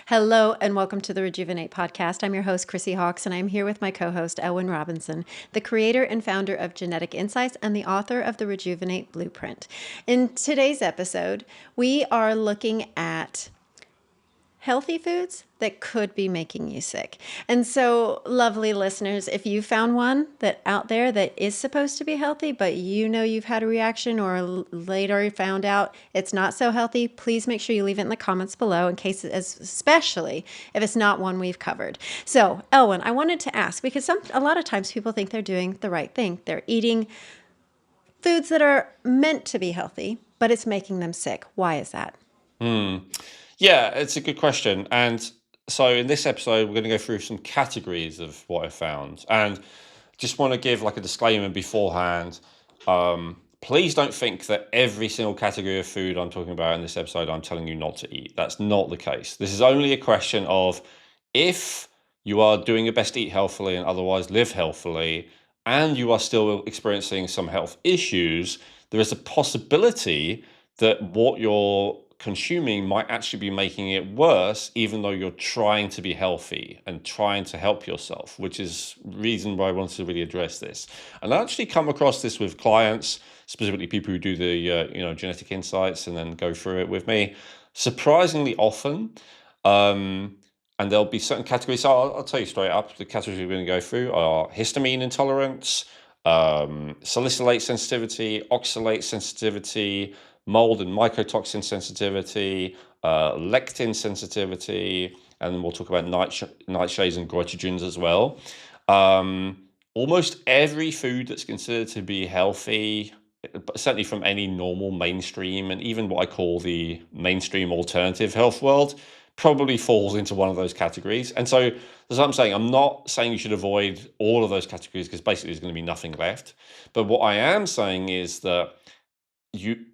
Hello and welcome to the Rejuvenate podcast. I'm your host, Chrissy Hawks, and I'm here with my co-host, Elwin Robinson, the creator and founder of Genetic Insights and the author of the Rejuvenate Blueprint. In today's episode, we are looking at healthy foods that could be making you sick. And so, lovely listeners, if you found one that out there that is supposed to be healthy, but you know you've had a reaction or later found out it's not so healthy, please make sure you leave it in the comments below in case, especially if it's not one we've covered. So, Elwin, I wanted to ask, because a lot of times people think they're doing the right thing. They're eating foods that are meant to be healthy, but it's making them sick. Why is that? Yeah, it's a good question. And so in this episode, we're going to go through some categories of what I found. And just want to give like a disclaimer beforehand. Please don't think that every single category of food I'm talking about in this episode, I'm telling you not to eat. That's not the case. This is only a question of if you are doing your best to eat healthily and otherwise live healthily, and you are still experiencing some health issues, there is a possibility that what you're consuming might actually be making it worse, even though you're trying to be healthy and trying to help yourself, which is reason why I wanted to really address this. And I actually come across this with clients, specifically people who do the genetic insights and then go through it with me, surprisingly often. And there'll be certain categories. So I'll tell you straight up, the categories we're going to go through are histamine intolerance, salicylate sensitivity, oxalate sensitivity, mold and mycotoxin sensitivity, lectin sensitivity, and then we'll talk about nightshades and goitrogens as well. Almost every food that's considered to be healthy, certainly from any normal mainstream and even what I call the mainstream alternative health world, probably falls into one of those categories. And so that's what I'm saying. I'm not saying you should avoid all of those categories because basically there's going to be nothing left. But what I am saying is that you,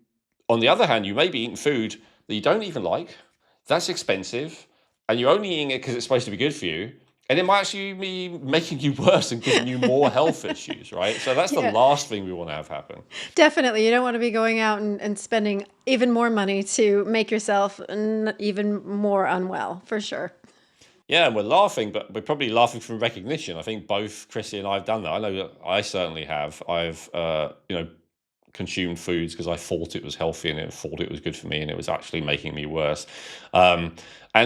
on the other hand, you may be eating food that you don't even like, that's expensive, and you're only eating it because it's supposed to be good for you, and it might actually be making you worse and giving you more health issues, right? So that's the Yeah. last thing we want to have happen. Definitely. You don't want to be going out and spending even more money to make yourself even more unwell, for sure. Yeah, and we're laughing, but we're probably laughing from recognition. I think both Chrissy and I have done that. I know that I certainly have. I've, consumed foods because I thought it was healthy and it thought it was good for me, and it was actually making me worse. And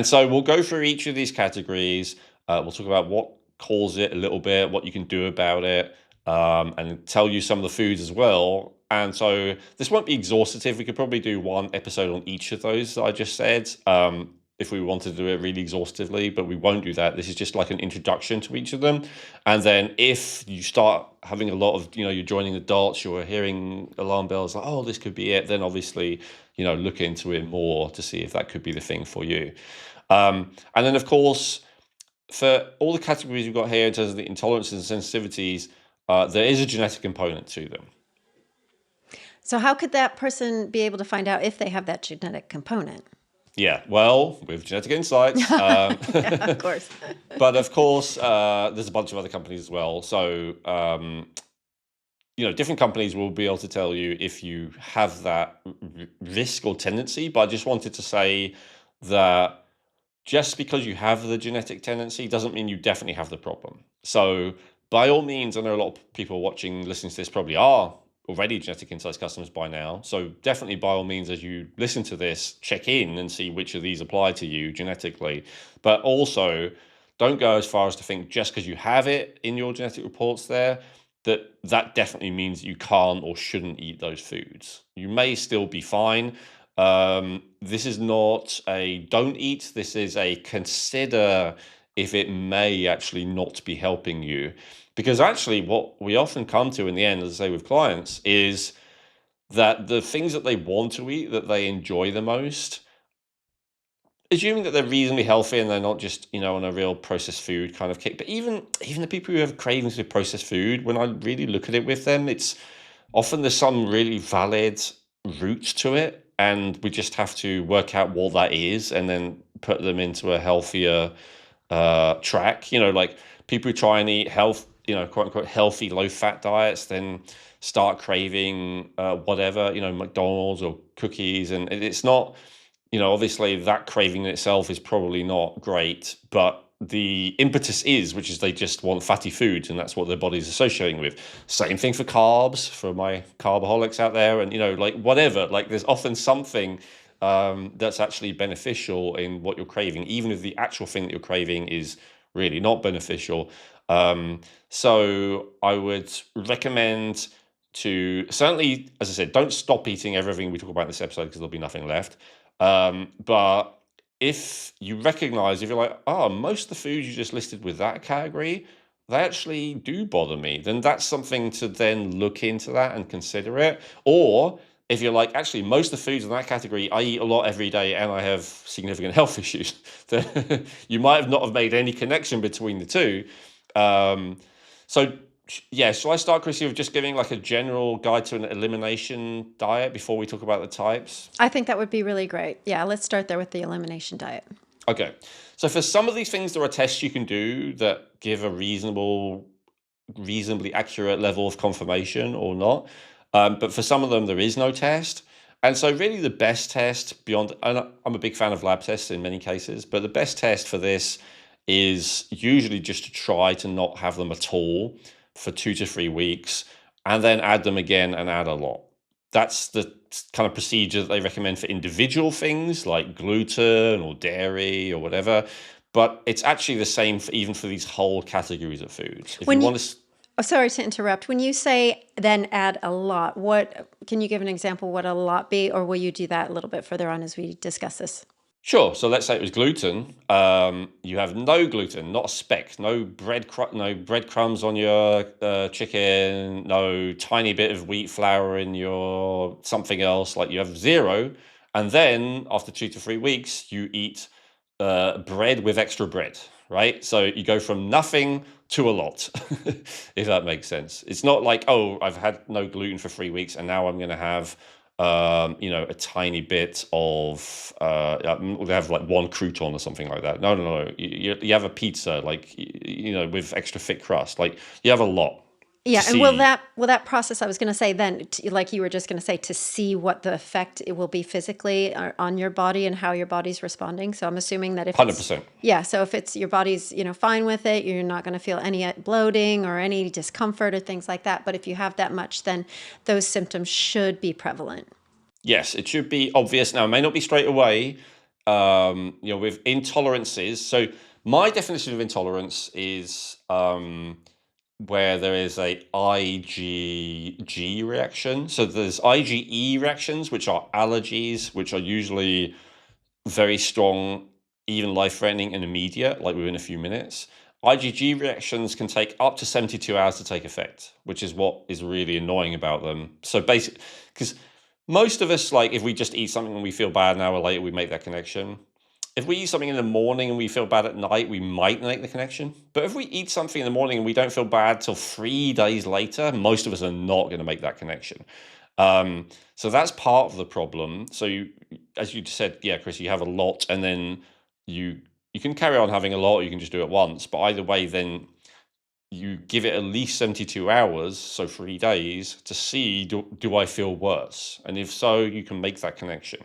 so we'll go through each of these categories. We'll talk about what caused it a little bit, what you can do about it, and tell you some of the foods as well. And so this won't be exhaustive. We could probably do one episode on each of those that I just said. If we wanted to do it really exhaustively, but we won't do that. This is just like an introduction to each of them. And then if you start having a lot of, you're joining the dots, you're hearing alarm bells like, oh, this could be it, then obviously, look into it more to see if that could be the thing for you. And then, of course, for all the categories we've got here in terms of the intolerances and sensitivities, there is a genetic component to them. So, how could that person be able to find out if they have that genetic component? Yeah, well, with Genetic Insights. Yeah, of course. But of course, there's a bunch of other companies as well. So, different companies will be able to tell you if you have that risk or tendency. But I just wanted to say that just because you have the genetic tendency doesn't mean you definitely have the problem. So, by all means, I know a lot of people watching, listening to this probably are already Genetic Insights customers by now. So definitely by all means, as you listen to this, check in and see which of these apply to you genetically. But also don't go as far as to think just because you have it in your genetic reports there, that definitely means you can't or shouldn't eat those foods. You may still be fine. This is not a don't eat. This is a consider if it may actually not be helping you. Because actually what we often come to in the end, as I say with clients, is that the things that they want to eat, that they enjoy the most, assuming that they're reasonably healthy and they're not just, on a real processed food kind of kick. But even the people who have cravings for processed food, when I really look at it with them, it's often there's some really valid route to it. And we just have to work out what that is and then put them into a healthier track. Like people who try and eat quote unquote healthy low fat diets, then start craving whatever, McDonald's or cookies, and it's not obviously that craving in itself is probably not great, but the impetus is, which is they just want fatty foods, and that's what their body's associating with. Same thing for carbs, for my carbaholics out there, and like whatever. Like there's often something that's actually beneficial in what you're craving, even if the actual thing that you're craving is really not beneficial. So I would recommend to certainly, as I said, don't stop eating everything we talk about in this episode because there'll be nothing left. But if you recognize, if you're like, oh, most of the foods you just listed with that category, they actually do bother me, then that's something to then look into that and consider it. Or if you're like, actually, most of the foods in that category, I eat a lot every day and I have significant health issues, then you might have not have made any connection between the two. So yeah, shall I start, Chrissy, with just giving like a general guide to an elimination diet before we talk about the types? I think that would be really great. Yeah, let's start there with the elimination diet. Okay. So for some of these things, there are tests you can do that give a reasonably accurate level of confirmation or not. But for some of them, there is no test. And so really the best test beyond, and I'm a big fan of lab tests in many cases, but the best test for this is usually just to try to not have them at all for 2 to 3 weeks, and then add them again and add a lot. That's the kind of procedure that they recommend for individual things like gluten or dairy or whatever. But it's actually the same for even for these whole categories of foods. If you want to, sorry to interrupt. When you say then add a lot, what can you give an example what a lot be, or will you do that a little bit further on as we discuss this? sure. So let's say it was gluten. You have no gluten, not a speck, no no breadcrumbs on your chicken, no tiny bit of wheat flour in your something else. Like you have zero, and then after 2 to 3 weeks, you eat bread with extra bread, right? So you go from nothing to a lot, if that makes sense. It's not like, oh, I've had no gluten for 3 weeks and now I'm going to have a tiny bit of they have like one crouton or something like that. No, no, no. You have a pizza like with extra thick crust. Like you have a lot to Yeah, and see. will that process? I was going to say then, like you were just going to say, to see what the effect it will be physically on your body and how your body's responding. So I'm assuming that if it's 100%. yeah, so if it's your body's fine with it, you're not going to feel any bloating or any discomfort or things like that. But if you have that much, then those symptoms should be prevalent. Yes, it should be obvious. Now, it may not be straight away, with intolerances. So my definition of intolerance is where there is a IgG reaction. So there's IgE reactions, which are allergies, which are usually very strong, even life-threatening and immediate, like within a few minutes. IgG reactions can take up to 72 hours to take effect, which is what is really annoying about them. So basically, because most of us, like if we just eat something and we feel bad an hour later, we make that connection. If we eat something in the morning and we feel bad at night, we might make the connection. But if we eat something in the morning and we don't feel bad till 3 days later, most of us are not going to make that connection. So that's part of the problem. So as you said, yeah, Chris, you have a lot, and then you can carry on having a lot, or you can just do it once. But either way, then you give it at least 72 hours, so 3 days, to see do I feel worse, and if so, you can make that connection.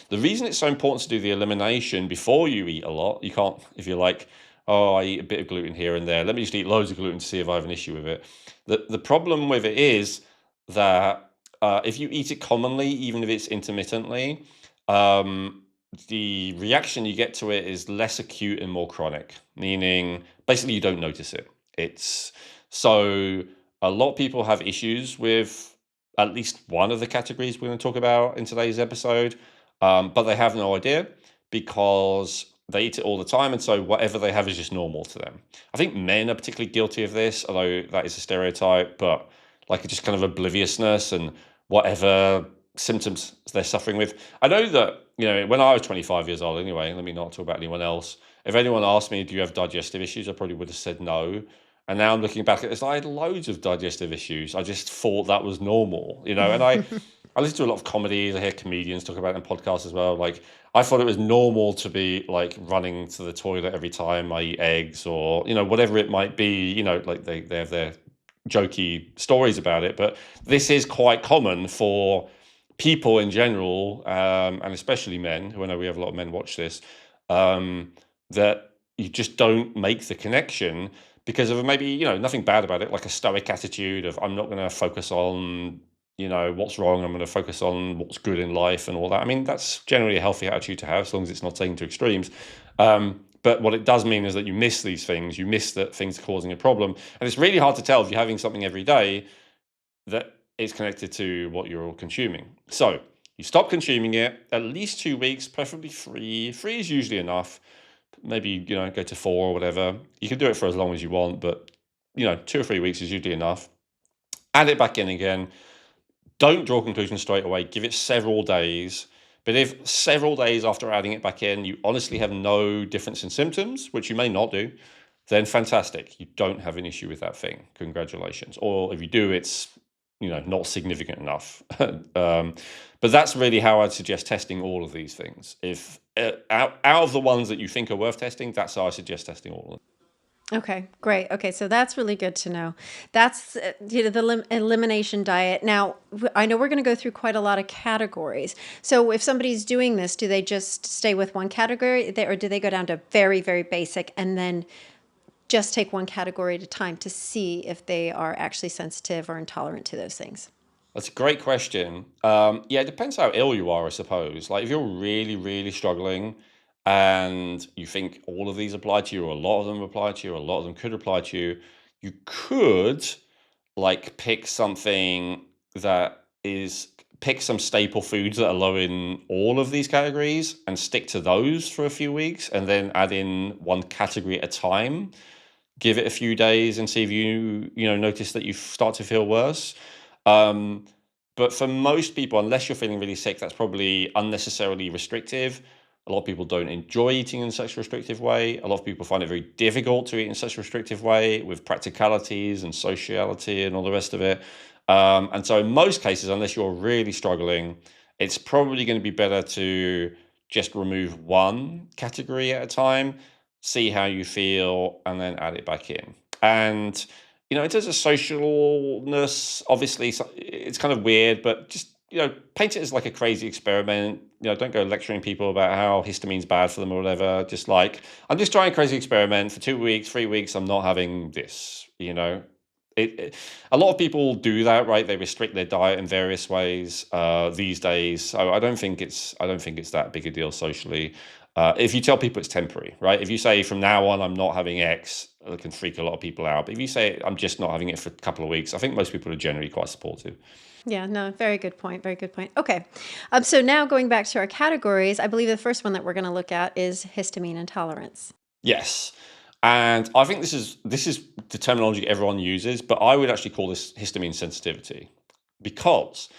The reason it's so important to do the elimination before you eat a lot, you can't, if you're like, oh, I eat a bit of gluten here and there, let me just eat loads of gluten to see if I have an issue with it. The problem with it is that if you eat it commonly, even if it's intermittently, the reaction you get to it is less acute and more chronic, meaning basically you don't notice it. It's so a lot of people have issues with at least one of the categories we're going to talk about in today's episode, but they have no idea because they eat it all the time, and so whatever they have is just normal to them. I think men are particularly guilty of this, although that is a stereotype, but like just kind of obliviousness and whatever symptoms they're suffering with. I know that, when I was 25 years old anyway, let me not talk about anyone else. If anyone asked me, do you have digestive issues? I probably would have said no. And now I'm looking back at this, I had loads of digestive issues. I just thought that was normal, and I listen to a lot of comedies. I hear comedians talk about it in podcasts as well. Like, I thought it was normal to be like running to the toilet every time I eat eggs or, whatever it might be, like they have their jokey stories about it. But this is quite common for people in general, and especially men, who I know we have a lot of men watch this, that you just don't make the connection because of maybe, nothing bad about it, like a stoic attitude of I'm not going to focus on, what's wrong. I'm going to focus on what's good in life and all that. I mean, that's generally a healthy attitude to have, as long as it's not taken to extremes. But what it does mean is that you miss these things. You miss that things are causing a problem. And it's really hard to tell if you're having something every day that is connected to what you're consuming. So you stop consuming it, at least 2 weeks, preferably three. 3 is usually enough. Maybe, go to 4 or whatever. You can do it for as long as you want, but 2 or 3 weeks is usually enough. Add it back in again. Don't draw conclusions straight away. Give it several days. But if several days after adding it back in, you honestly have no difference in symptoms, which you may not do, then fantastic. You don't have an issue with that thing. Congratulations. Or if you do, it's not significant enough. But that's really how I'd suggest testing all of these things. If out of the ones that you think are worth testing, that's how I suggest testing all of them. Okay, great. Okay, so that's really good to know. That's the elimination diet. Now, I know we're going to go through quite a lot of categories. So if somebody's doing this, do they just stay with one category, or do they go down to very, very basic and then just take one category at a time to see if they are actually sensitive or intolerant to those things? That's a great question. Yeah, it depends how ill you are, I suppose. Like if you're really, really struggling and you think all of these apply to you, or a lot of them apply to you, or a lot of them could apply to you, you could like pick some staple foods that are low in all of these categories and stick to those for a few weeks and then add in one category at a time. Give it a few days and see if you notice that you start to feel worse. Um, but for most people, unless you're feeling really sick, that's probably unnecessarily restrictive. A lot of people don't enjoy eating in such a restrictive way. A lot of people find it very difficult to eat in such a restrictive way with practicalities and sociality and all the rest of it. And so in most cases, unless you're really struggling, it's probably going to be better to just remove one category at a time, see how you feel, and then add it back in. And in terms of socialness, obviously it's kind of weird, but just paint it as like a crazy experiment. Don't go lecturing people about how histamine's bad for them or whatever. Just like, I'm just trying a crazy experiment for 2 weeks, 3 weeks. I'm not having this. A lot of people do that, right? They restrict their diet in various ways these days. So I don't think it's that big a deal socially. If you tell people it's temporary, right? If you say from now on I'm not having X, it can freak a lot of people out. But if you say I'm just not having it for a couple of weeks, I think most people are generally quite supportive. Yeah, no, very good point. Very good point. Okay. So now going back to our categories, I believe the first one that we're going to look at is histamine intolerance. Yes. And I think this is the terminology everyone uses, but I would actually call this histamine sensitivity because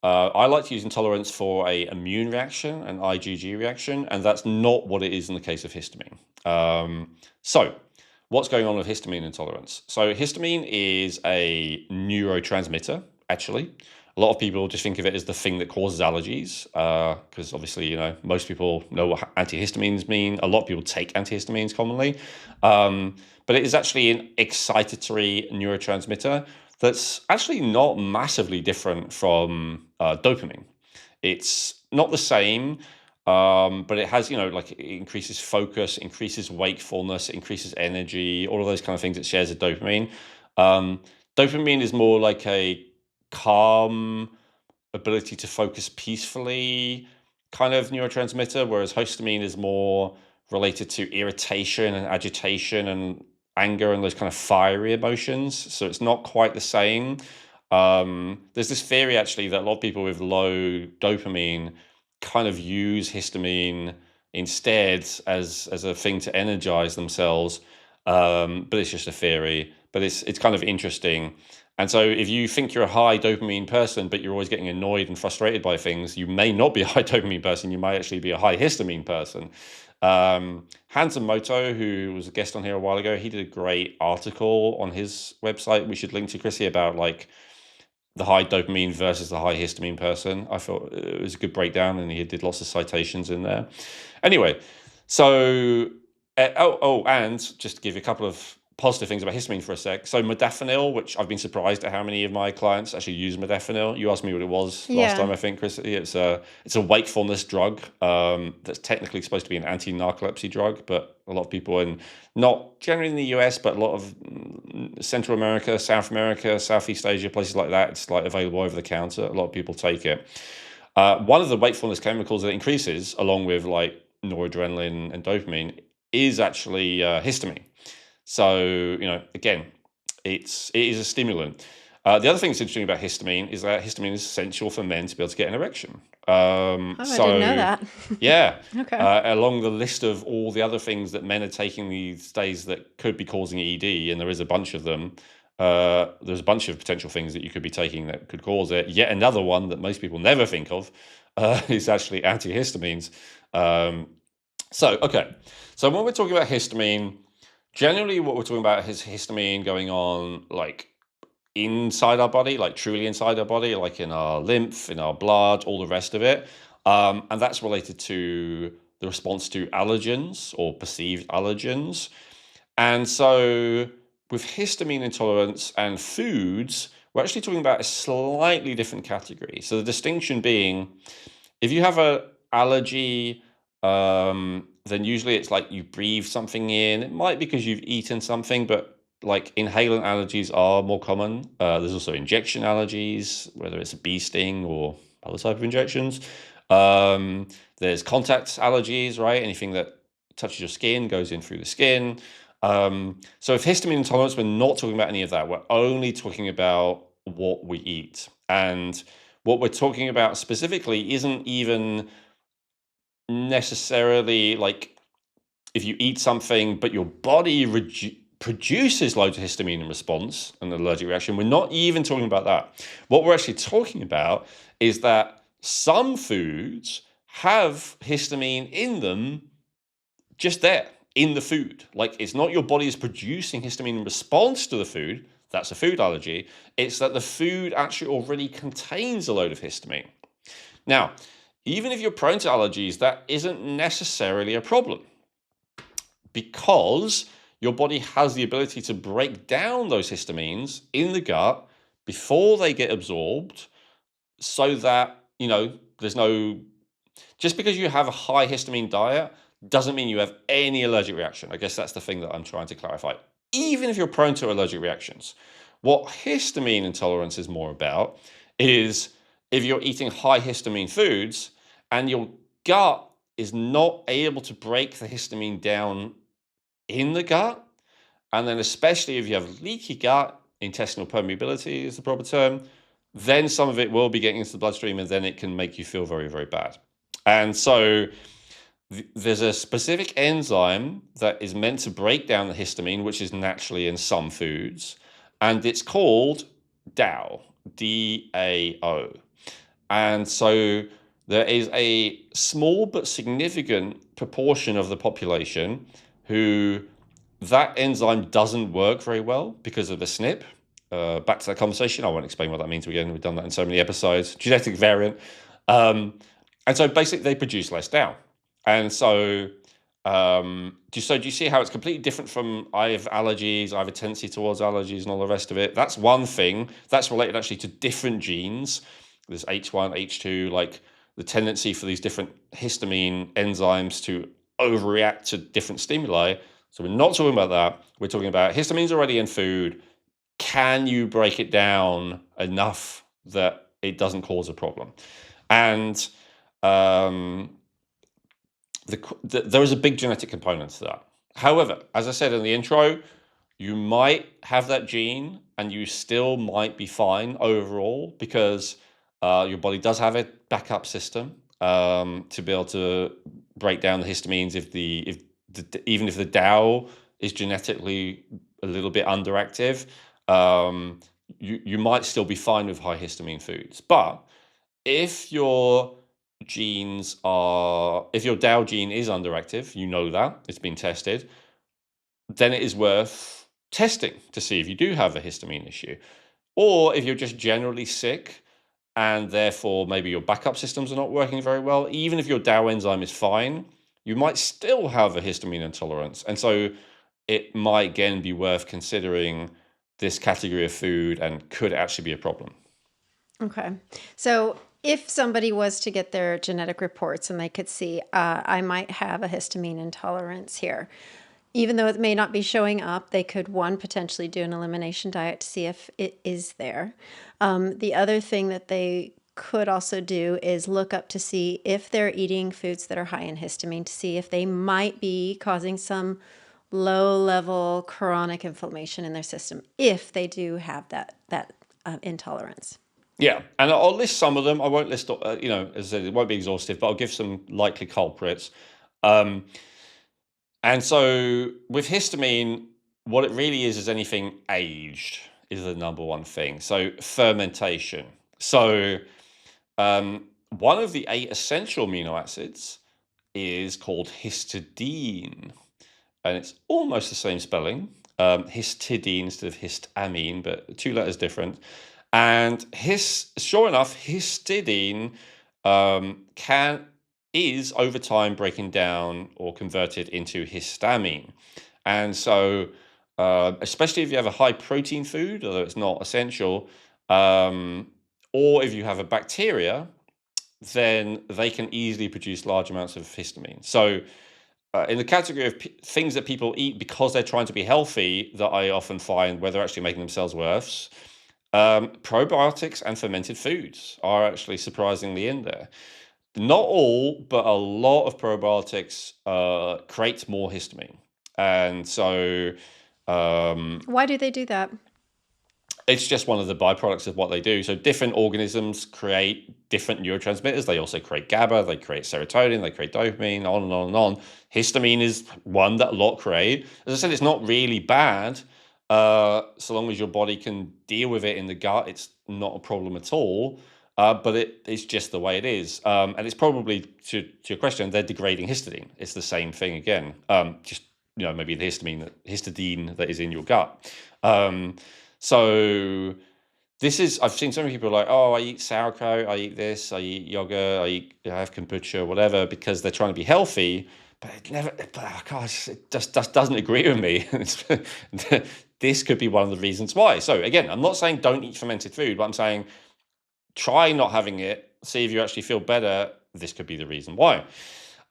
I like to use intolerance for a immune reaction, an IgG reaction, and that's not what it is in the case of histamine. So what's going on with histamine intolerance? So histamine is a neurotransmitter, actually. A lot of people just think of it as the thing that causes allergies, because obviously, most people know what antihistamines mean. A lot of people take antihistamines commonly, but it is actually an excitatory neurotransmitter that's actually not massively different from dopamine. It's not the same, but it has, like it increases focus, increases wakefulness, increases energy, all of those kind of things it shares with dopamine. Dopamine is more like a calm ability to focus peacefully kind of neurotransmitter, whereas histamine is more related to irritation and agitation and anger and those kind of fiery emotions. So it's not quite the same. There's this theory actually that a lot of people with low dopamine kind of use histamine instead as a thing to energize themselves. But it's just a theory. But it's kind of interesting. And so if you think you're a high dopamine person, but you're always getting annoyed and frustrated by things, you may not be a high dopamine person. You might actually be a high histamine person. Hansen-Moto, who was a guest on here a while ago, he did a great article on his website. We should link to Chrissy about like the high dopamine versus the high histamine person. I thought it was a good breakdown, and he did lots of citations in there. Anyway, so and just to give you a couple of positive things about histamine for a sec. So modafinil, which I've been surprised at how many of my clients actually use modafinil. You asked me what it was last time, Yeah. I think, Chris. It's a wakefulness drug that's technically supposed to be an anti-narcolepsy drug, but a lot of people not generally in the US, but a lot of Central America, South America, Southeast Asia, places like that, it's like available over the counter. A lot of people take it. One of the wakefulness chemicals that increases along with like noradrenaline and dopamine is actually histamine. So, again, it is a stimulant. The other thing that's interesting about histamine is that histamine is essential for men to be able to get an erection. Oh, I didn't know that. Yeah, Okay. along the list of all the other things that men are taking these days that could be causing ED, and there is a bunch of them. There's a bunch of potential things that you could be taking that could cause it. Yet another one that most people never think of is actually antihistamines. Okay. So when we're talking about histamine, generally what we're talking about is histamine going on like inside our body, like truly inside our body, like in our lymph, in our blood, all the rest of it. And that's related to the response to allergens or perceived allergens. And so with histamine intolerance and foods, we're actually talking about a slightly different category. So the distinction being, if you have an allergy, then usually it's like you breathe something in. It might be because you've eaten something, but like inhalant allergies are more common. There's also injection allergies, whether it's a bee sting or other type of injections. There's contact allergies, right? Anything that touches your skin goes in through the skin. So if histamine intolerance, we're not talking about any of that. We're only talking about what we eat. And what we're talking about specifically isn't even necessarily like if you eat something, but your body produces loads of histamine in response, an allergic reaction. We're not even talking about that. What we're actually talking about is that some foods have histamine in them just there in the food. Like it's not your body is producing histamine in response to the food. That's a food allergy. It's that the food actually already contains a load of histamine. Now, even if you're prone to allergies, that isn't necessarily a problem because your body has the ability to break down those histamines in the gut before they get absorbed so that, there's no, just because you have a high histamine diet doesn't mean you have any allergic reaction. I guess that's the thing that I'm trying to clarify. Even if you're prone to allergic reactions, what histamine intolerance is more about is if you're eating high histamine foods and your gut is not able to break the histamine down in the gut, and then especially if you have leaky gut, intestinal permeability is the proper term, then some of it will be getting into the bloodstream and then it can make you feel very, very bad. And so there's a specific enzyme that is meant to break down the histamine, which is naturally in some foods, and it's called DAO, DAO. And so there is a small but significant proportion of the population who that enzyme doesn't work very well because of the SNP. Back to that conversation, I won't explain what that means again. We've done that in so many episodes. Genetic variant. And so basically they produce less DAO. And so, do you see how it's completely different from I have allergies, I have a tendency towards allergies and all the rest of it? That's one thing. That's related actually to different genes. There's H1, H2, like the tendency for these different histamine enzymes to overreact to different stimuli. So we're not talking about that. We're talking about histamine's already in food. Can you break it down enough that it doesn't cause a problem? And there is a big genetic component to that. However, as I said in the intro, you might have that gene and you still might be fine overall because your body does have a backup system to be able to break down the histamines even if the DAO is genetically a little bit underactive. You might still be fine with high histamine foods. But if your if your DAO gene is underactive, you know that, it's been tested, then it is worth testing to see if you do have a histamine issue. Or if you're just generally sick and therefore maybe your backup systems are not working very well, even if your DAO enzyme is fine, you might still have a histamine intolerance. And so it might again be worth considering this category of food and could actually be a problem. Okay. So if somebody was to get their genetic reports and they could see, I might have a histamine intolerance here, even though it may not be showing up, they could, one, potentially do an elimination diet to see if it is there. The other thing that they could also do is look up to see if they're eating foods that are high in histamine, to see if they might be causing some low level chronic inflammation in their system if they do have that intolerance. Yeah, and I'll list some of them. I won't list, as I said, it won't be exhaustive, but I'll give some likely culprits. Um, and so with histamine, what it really is anything aged is the number one thing. So fermentation. So one of the 8 essential amino acids is called histidine, and it's almost the same spelling, histidine instead of histamine, but 2 letters different. And sure enough, histidine can is over time breaking down or converted into histamine, and so especially if you have a high protein food, although it's not essential, um, or if you have a bacteria, then they can easily produce large amounts of histamine. So in the category of things that people eat because they're trying to be healthy, that I often find where they're actually making themselves worse, probiotics and fermented foods are actually surprisingly in there. Not all, but a lot of probiotics create more histamine. And so Why do they do that? it's just one of the byproducts of what they do. So different organisms create different neurotransmitters. They also create GABA, they create serotonin, they create dopamine, on and on and on. Histamine is one that a lot create. As I said, it's not really bad. So long as your body can deal with it in the gut, it's not a problem at all. But it's just the way it is. And it's probably, to your question, they're degrading histidine. It's the same thing again. Just, maybe the histidine that is in your gut. So I've seen so many people like, oh, I eat sauerkraut, I eat this, I eat yogurt, I have kombucha, whatever, because they're trying to be healthy, but gosh, it just doesn't agree with me. This could be one of the reasons why. So again, I'm not saying don't eat fermented food, but I'm saying try not having it, see if you actually feel better. This could be the reason why.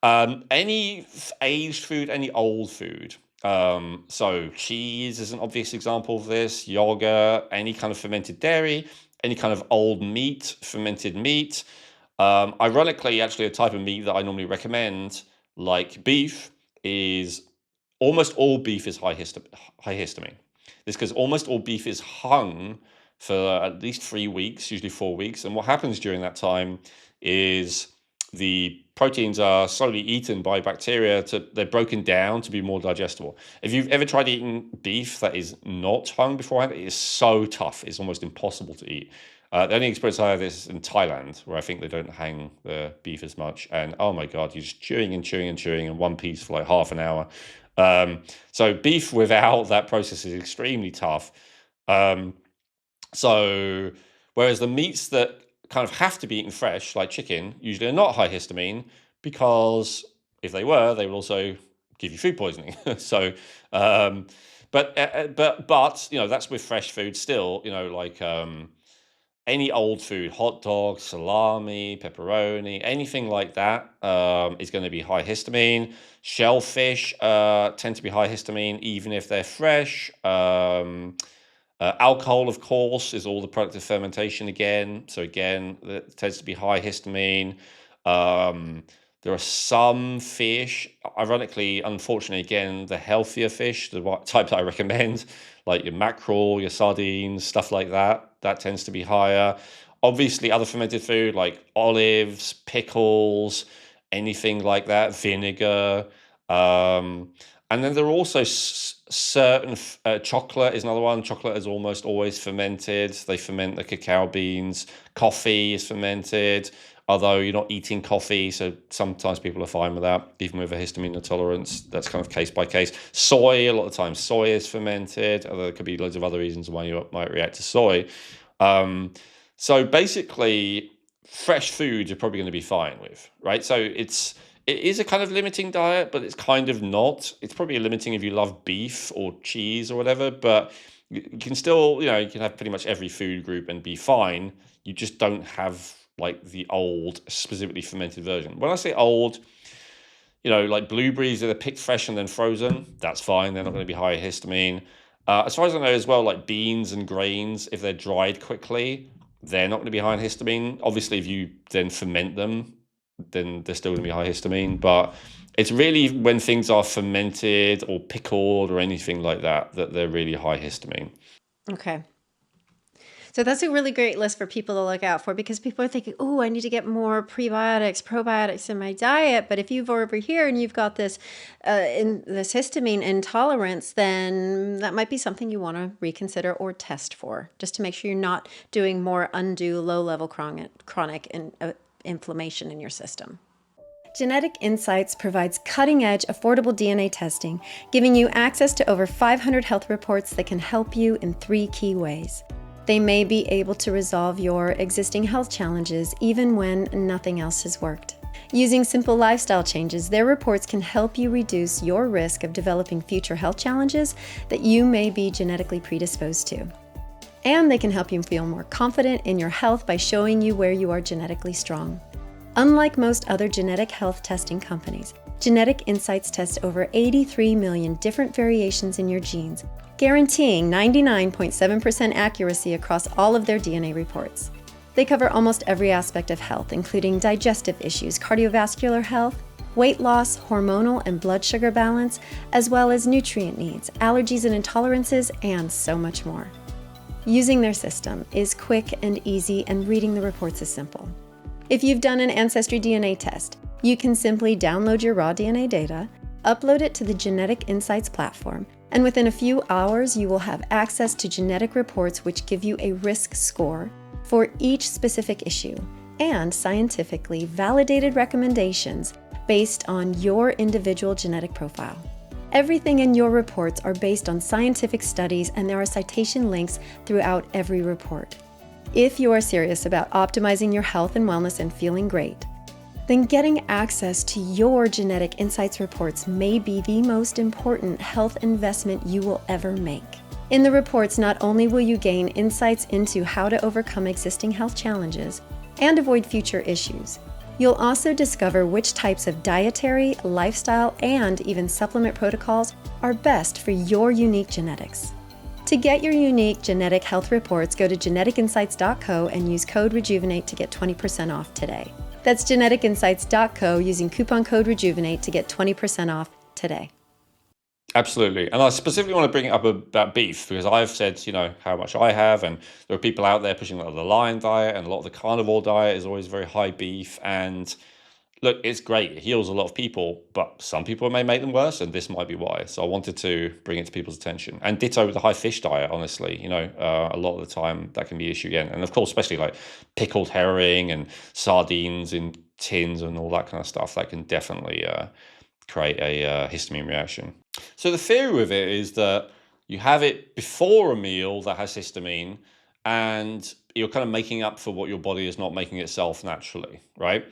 Any aged food, any old food. So cheese is an obvious example of this, yogurt, any kind of fermented dairy, any kind of old meat, fermented meat. Ironically, actually, a type of meat that I normally recommend, like beef, is almost all beef is high histamine. This because almost all beef is hung for at least 3 weeks, usually 4 weeks. And what happens during that time is the proteins are slowly eaten by bacteria they're broken down to be more digestible. If you've ever tried eating beef that is not hung beforehand, it is so tough. It's almost impossible to eat. The only experience I have is in Thailand, where I think they don't hang the beef as much. And oh my God, you're just chewing and chewing and chewing in one piece for like half an hour. So beef without that process is extremely tough. So whereas the meats that kind of have to be eaten fresh, like chicken, usually are not high histamine because if they were, they would also give you food poisoning. So, but that's with fresh food still. Like any old food, hot dogs, salami, pepperoni, anything like that is going to be high histamine. Shellfish tend to be high histamine even if they're fresh. Alcohol, of course, is all the product of fermentation again. So again, that tends to be high histamine. There are some fish, ironically, unfortunately, again, the healthier fish, the type that I recommend, like your mackerel, your sardines, stuff like that, that tends to be higher. Obviously, other fermented food like olives, pickles, anything like that, vinegar. And then there are also certain chocolate is another one. Chocolate is almost always fermented. They ferment the cacao beans. Coffee is fermented, although you're not eating coffee, so sometimes people are fine with that, even with a histamine intolerance. That's kind of case by case. Soy, a lot of times, soy is fermented, although there could be loads of other reasons why you might react to soy. So basically, fresh foods you're probably going to be fine with, right? So It is a kind of limiting diet, but it's kind of not. It's probably a limiting if you love beef or cheese or whatever, but you can still, you can have pretty much every food group and be fine. You just don't have like the old, specifically fermented version. When I say old, like blueberries that are picked fresh and then frozen, that's fine. They're not going to be high in histamine. As far as I know as well, like beans and grains, if they're dried quickly, they're not going to be high in histamine. Obviously, if you then ferment them, then they're still going to be high histamine. But it's really when things are fermented or pickled or anything like that, that they're really high histamine. Okay. So that's a really great list for people to look out for, because people are thinking, oh, I need to get more prebiotics, probiotics in my diet. But if you've over here and you've got this this histamine intolerance, then that might be something you want to reconsider or test for, just to make sure you're not doing more undue low-level chronic inflammation in your system. Genetic Insights provides cutting-edge, affordable DNA testing, giving you access to over 500 health reports that can help you in 3 key ways. They may be able to resolve your existing health challenges even when nothing else has worked. Using simple lifestyle changes, their reports can help you reduce your risk of developing future health challenges that you may be genetically predisposed to. And they can help you feel more confident in your health by showing you where you are genetically strong. Unlike most other genetic health testing companies, Genetic Insights tests over 83 million different variations in your genes, guaranteeing 99.7% accuracy across all of their DNA reports. They cover almost every aspect of health, including digestive issues, cardiovascular health, weight loss, hormonal and blood sugar balance, as well as nutrient needs, allergies and intolerances, and so much more. Using their system is quick and easy, and reading the reports is simple. If you've done an Ancestry DNA test, you can simply download your raw DNA data, upload it to the Genetic Insights platform, and within a few hours you will have access to genetic reports which give you a risk score for each specific issue and scientifically validated recommendations based on your individual genetic profile. Everything in your reports are based on scientific studies, and there are citation links throughout every report. If you are serious about optimizing your health and wellness and feeling great, then getting access to your Genetic Insights reports may be the most important health investment you will ever make. In the reports, not only will you gain insights into how to overcome existing health challenges and avoid future issues, you'll also discover which types of dietary, lifestyle, and even supplement protocols are best for your unique genetics. To get your unique genetic health reports, go to geneticinsights.co and use code Rejuvenate to get 20% off today. That's geneticinsights.co using coupon code Rejuvenate to get 20% off today. Absolutely. And I specifically want to bring it up about beef, because I've said, how much I have, and there are people out there pushing the Lion diet, and a lot of the carnivore diet is always very high beef. And look, it's great. It heals a lot of people, but some people may make them worse, and this might be why. So I wanted to bring it to people's attention. And ditto with the high fish diet, honestly. A lot of the time that can be an issue again. And of course, especially like pickled herring and sardines in tins and all that kind of stuff, that can definitely create a histamine reaction. So the theory with it is that you have it before a meal that has histamine, and you're kind of making up for what your body is not making itself naturally, right?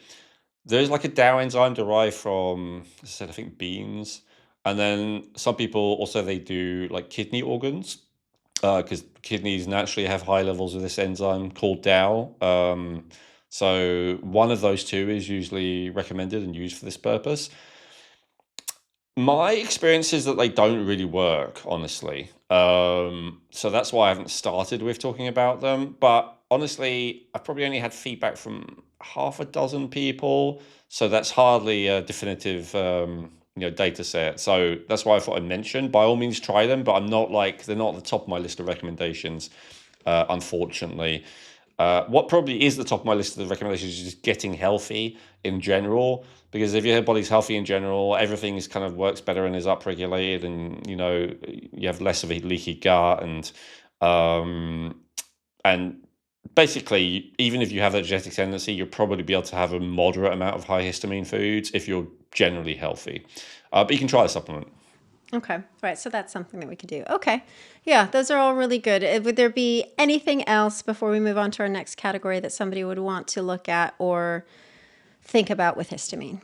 There's like a DAO enzyme derived from, as I said, I think beans. And then some people also, they do like kidney organs, because kidneys naturally have high levels of this enzyme called DAO. So one of those two is usually recommended and used for this purpose. My experience is that they don't really work, honestly. So that's why I haven't started with talking about them. But honestly, I've probably only had feedback from half a dozen people. So that's hardly a definitive, data set. So that's why I thought I'd mention. By all means, try them. But they're not at the top of my list of recommendations, unfortunately. What probably is the top of my list of recommendations is just getting healthy in general, because if your body's healthy in general, everything is kind of works better and is upregulated, and you have less of a leaky gut, and basically, even if you have that genetic tendency, you'll probably be able to have a moderate amount of high histamine foods if you're generally healthy. But you can try the supplement. Okay. Right. So that's something that we could do. Okay. Yeah, those are all really good. Would there be anything else before we move on to our next category that somebody would want to look at or think about with histamine?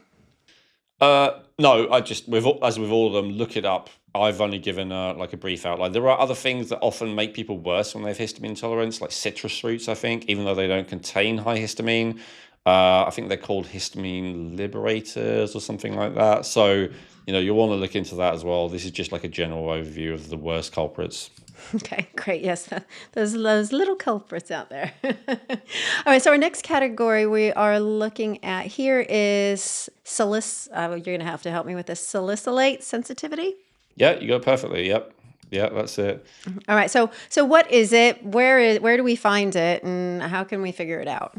No, as with all of them, look it up. I've only given like a brief outline. There are other things that often make people worse when they have histamine intolerance, like citrus fruits, I think, even though they don't contain high histamine. I think they're called histamine liberators or something like that. So, you'll want to look into that as well. This is just like a general overview of the worst culprits. Okay, great. Yes, those little culprits out there. All right, so our next category we are looking at here is you're going to have to help me with this, salicylate sensitivity. Yeah, you got it perfectly. Yep. Yeah, that's it. All right, so what is it? Where do we find it, and how can we figure it out?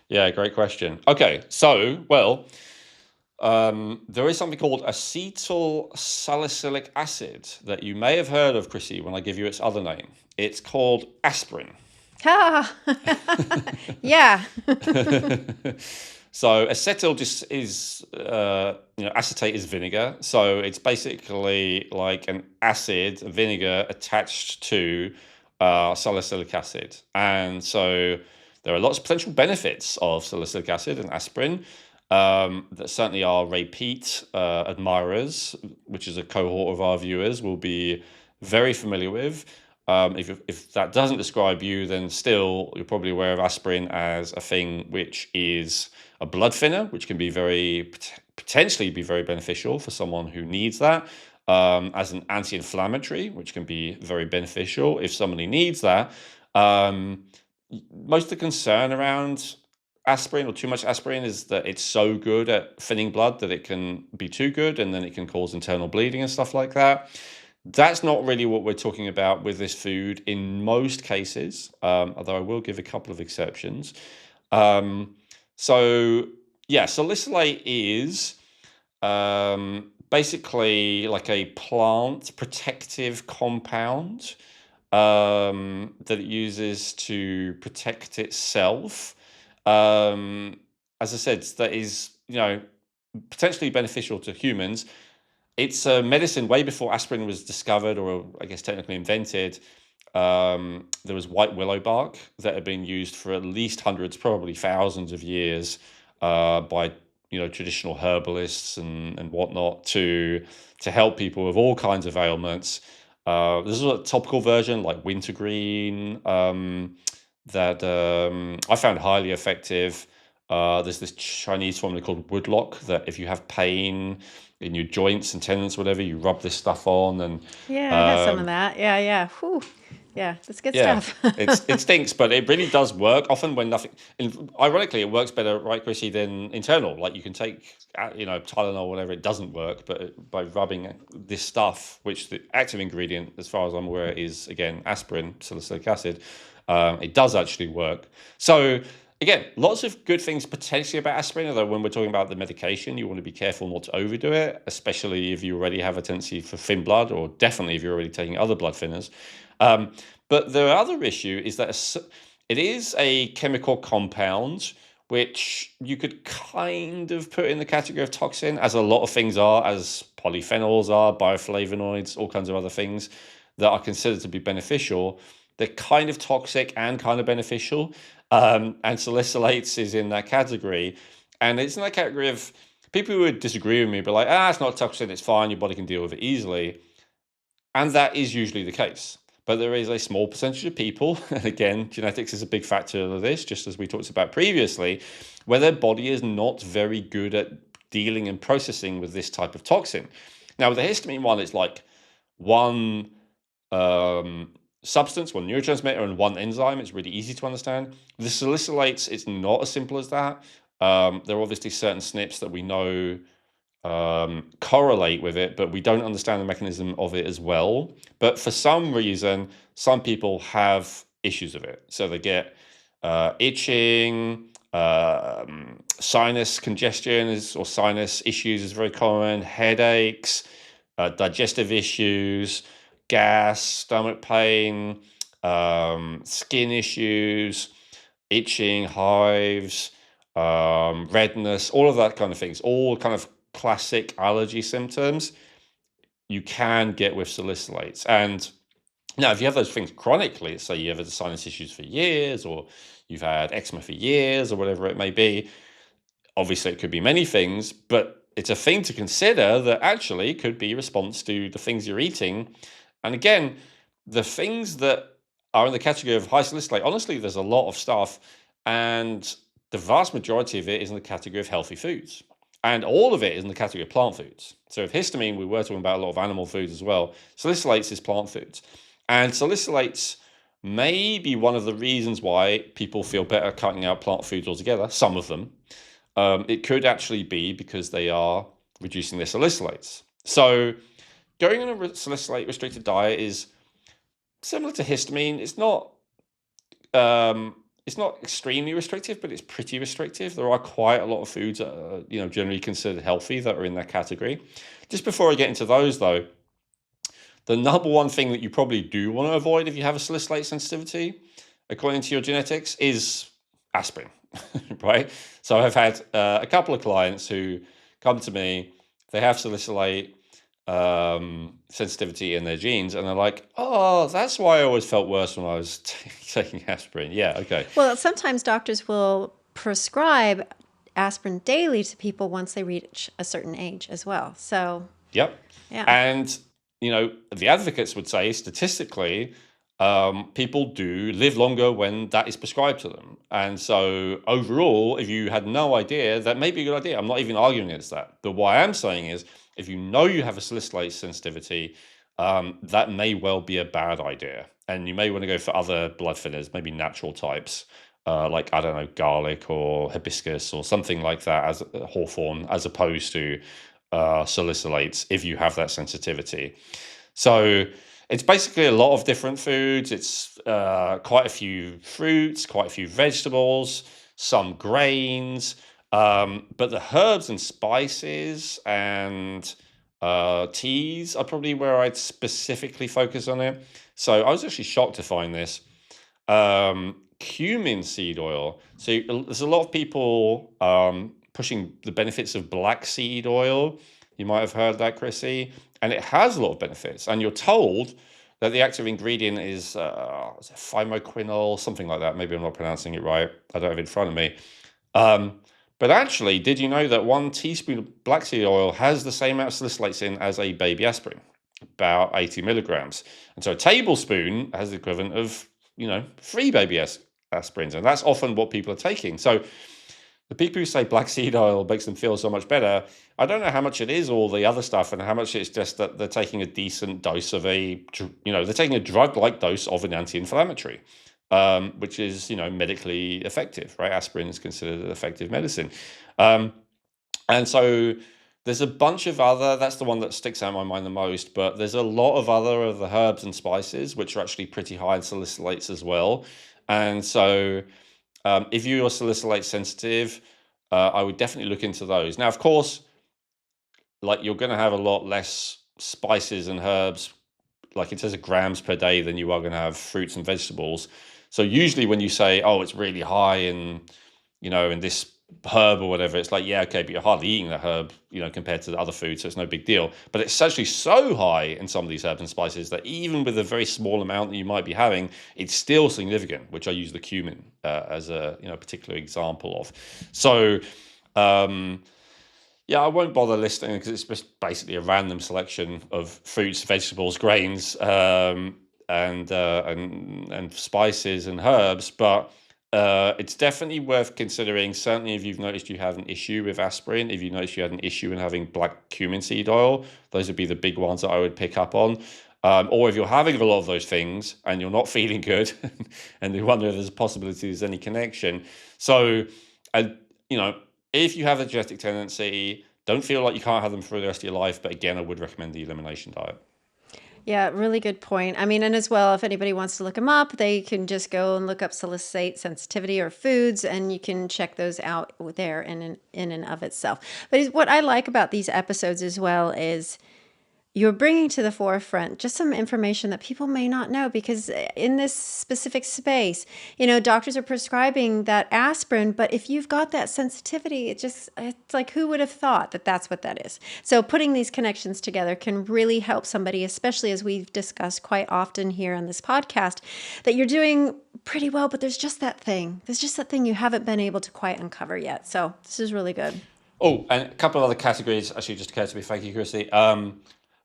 Yeah, great question. Okay, so, well, there is something called acetyl salicylic acid that you may have heard of, Chrissy, when I give you its other name. It's called aspirin. Ah, yeah. So acetyl just is, acetate is vinegar. So it's basically like an acid, a vinegar attached to salicylic acid. And so there are lots of potential benefits of salicylic acid and aspirin that certainly our repeat admirers, which is a cohort of our viewers, will be very familiar with. If that doesn't describe you, then still you're probably aware of aspirin as a thing which is a blood thinner, which can be potentially be very beneficial for someone who needs that. As an anti-inflammatory, which can be very beneficial if somebody needs that. Most of the concern around aspirin or too much aspirin is that it's so good at thinning blood that it can be too good, and then it can cause internal bleeding and stuff like that. That's not really what we're talking about with this food in most cases, although I will give a couple of exceptions. So, yeah, salicylate is basically like a plant protective compound that it uses to protect itself. As I said, that is, potentially beneficial to humans. It's a medicine way before aspirin was discovered, or I guess technically invented. There was white willow bark that had been used for at least hundreds, probably thousands of years by traditional herbalists and whatnot to help people with all kinds of ailments. This is a topical version like wintergreen that I found highly effective. There's this Chinese formula called woodlock that if you have pain in your joints and tendons, whatever, you rub this stuff on, and Yeah, I had some of um, that. Yeah. Whew. Yeah, that's good yeah, stuff. it stinks, but it really does work. Often when nothing, ironically, it works better, right, Chrissy, than internal. Like you can take, Tylenol, or whatever, it doesn't work, but by rubbing this stuff, which the active ingredient, as far as I'm aware, is again aspirin, salicylic acid, it does actually work. So again, lots of good things potentially about aspirin, although when we're talking about the medication, you want to be careful not to overdo it, especially if you already have a tendency for thin blood, or definitely if you're already taking other blood thinners. Um, but the other issue is that it is a chemical compound which you could kind of put in the category of toxin, as a lot of things are, as polyphenols are, bioflavonoids, all kinds of other things that are considered to be beneficial. They're kind of toxic and kind of beneficial. And salicylates is in that category. And it's in that category of people who would disagree with me, but like, it's not toxin, it's fine, your body can deal with it easily. And that is usually the case. But there is a small percentage of people, and again, genetics is a big factor of this, just as we talked about previously, where their body is not very good at dealing and processing with this type of toxin. Now, with the histamine one, it's like one substance, one neurotransmitter, and one enzyme. It's really easy to understand. The salicylates, it's not as simple as that. There are obviously certain SNPs that we know correlate with it, but we don't understand the mechanism of it as well. But for some reason, some people have issues with it. So they get itching, sinus congestion or sinus issues is very common, headaches, digestive issues, gas, stomach pain, skin issues, itching, hives, redness, all of that kind of things, all kind of classic allergy symptoms you can get with salicylates. And now, if you have those things chronically, say you have had sinus issues for years, or you've had eczema for years, or whatever it may be, obviously it could be many things, but it's a thing to consider that actually could be a response to the things you're eating. And again, the things that are in the category of high salicylate, honestly, there's a lot of stuff, and the vast majority of it is in the category of healthy foods. And all of it is in the category of plant foods. So with histamine, we were talking about a lot of animal foods as well. Salicylates is plant foods. And salicylates may be one of the reasons why people feel better cutting out plant foods altogether, some of them. It could actually be because they are reducing their salicylates. So going on a salicylate restricted diet is similar to histamine. It's not extremely restrictive, but it's pretty restrictive. There are quite a lot of foods that are, generally considered healthy that are in that category. Just before I get into those, though, the number one thing that you probably do want to avoid if you have a salicylate sensitivity, according to your genetics, is aspirin, right? So I've had a couple of clients who come to me, they have salicylate sensitivity in their genes, and they're like, oh, that's why I always felt worse when I was taking aspirin. Yeah, okay. Well, sometimes doctors will prescribe aspirin daily to people once they reach a certain age as well. So, Yep. yeah. And, the advocates would say statistically, people do live longer when that is prescribed to them. And so overall, if you had no idea, that may be a good idea. I'm not even arguing against that. But what I am saying is, if you know you have a salicylate sensitivity, that may well be a bad idea. And you may want to go for other blood thinners, maybe natural types, like, I don't know, garlic or hibiscus or something like that, as hawthorn, as opposed to salicylates if you have that sensitivity. So it's basically a lot of different foods. It's quite a few fruits, quite a few vegetables, some grains, but the herbs and spices and teas are probably where I'd specifically focus on it. So I was actually shocked to find this. Cumin seed oil. So there's a lot of people pushing the benefits of black seed oil. You might have heard that, Chrissy. And it has a lot of benefits. And you're told that the active ingredient is thymoquinol, something like that. Maybe I'm not pronouncing it right. I don't have it in front of me. But actually, did you know that 1 teaspoon of black seed oil has the same amount of salicylates in as a baby aspirin, about 80 milligrams? And so a tablespoon has the equivalent of, 3 baby aspirins. And that's often what people are taking. So the people who say black seed oil makes them feel so much better, I don't know how much it is all the other stuff and how much it's just that they're taking a decent dose of they're taking a drug-like dose of an anti-inflammatory, which is, medically effective, right? Aspirin is considered an effective medicine. And so there's a bunch of other, that's the one that sticks out in my mind the most, but there's a lot of other of the herbs and spices, which are actually pretty high in salicylates as well. And so if you are salicylate sensitive, I would definitely look into those. Now, of course, like you're going to have a lot less spices and herbs, like it says grams per day, than you are going to have fruits and vegetables. So usually when you say, oh, it's really high in, in this herb or whatever, it's like, yeah, okay, but you're hardly eating that herb, compared to the other food, so it's no big deal. But it's actually so high in some of these herbs and spices that even with a very small amount that you might be having, it's still significant, which I use the cumin as a particular example of. So yeah, I won't bother listing because it's just basically a random selection of fruits, vegetables, grains, and spices and herbs, but it's definitely worth considering. Certainly, if you've noticed you have an issue with aspirin, if you notice you had an issue in having black cumin seed oil, those would be the big ones that I would pick up on. Or if you're having a lot of those things and you're not feeling good, and you wonder if there's a possibility there's any connection. So, if you have a genetic tendency, don't feel like you can't have them for the rest of your life. But again, I would recommend the elimination diet. Yeah, really good point. I mean, and as well, if anybody wants to look them up, they can just go and look up salicylate sensitivity or foods, and you can check those out there in and of itself. But what I like about these episodes as well is you're bringing to the forefront just some information that people may not know, because in this specific space, doctors are prescribing that aspirin, but if you've got that sensitivity, it's like, who would have thought that that's what that is? So putting these connections together can really help somebody, especially as we've discussed quite often here on this podcast, that you're doing pretty well, but there's just that thing you haven't been able to quite uncover yet. So this is really good. Oh, and a couple of other categories actually just occurred to me. Thank you, Chrissy.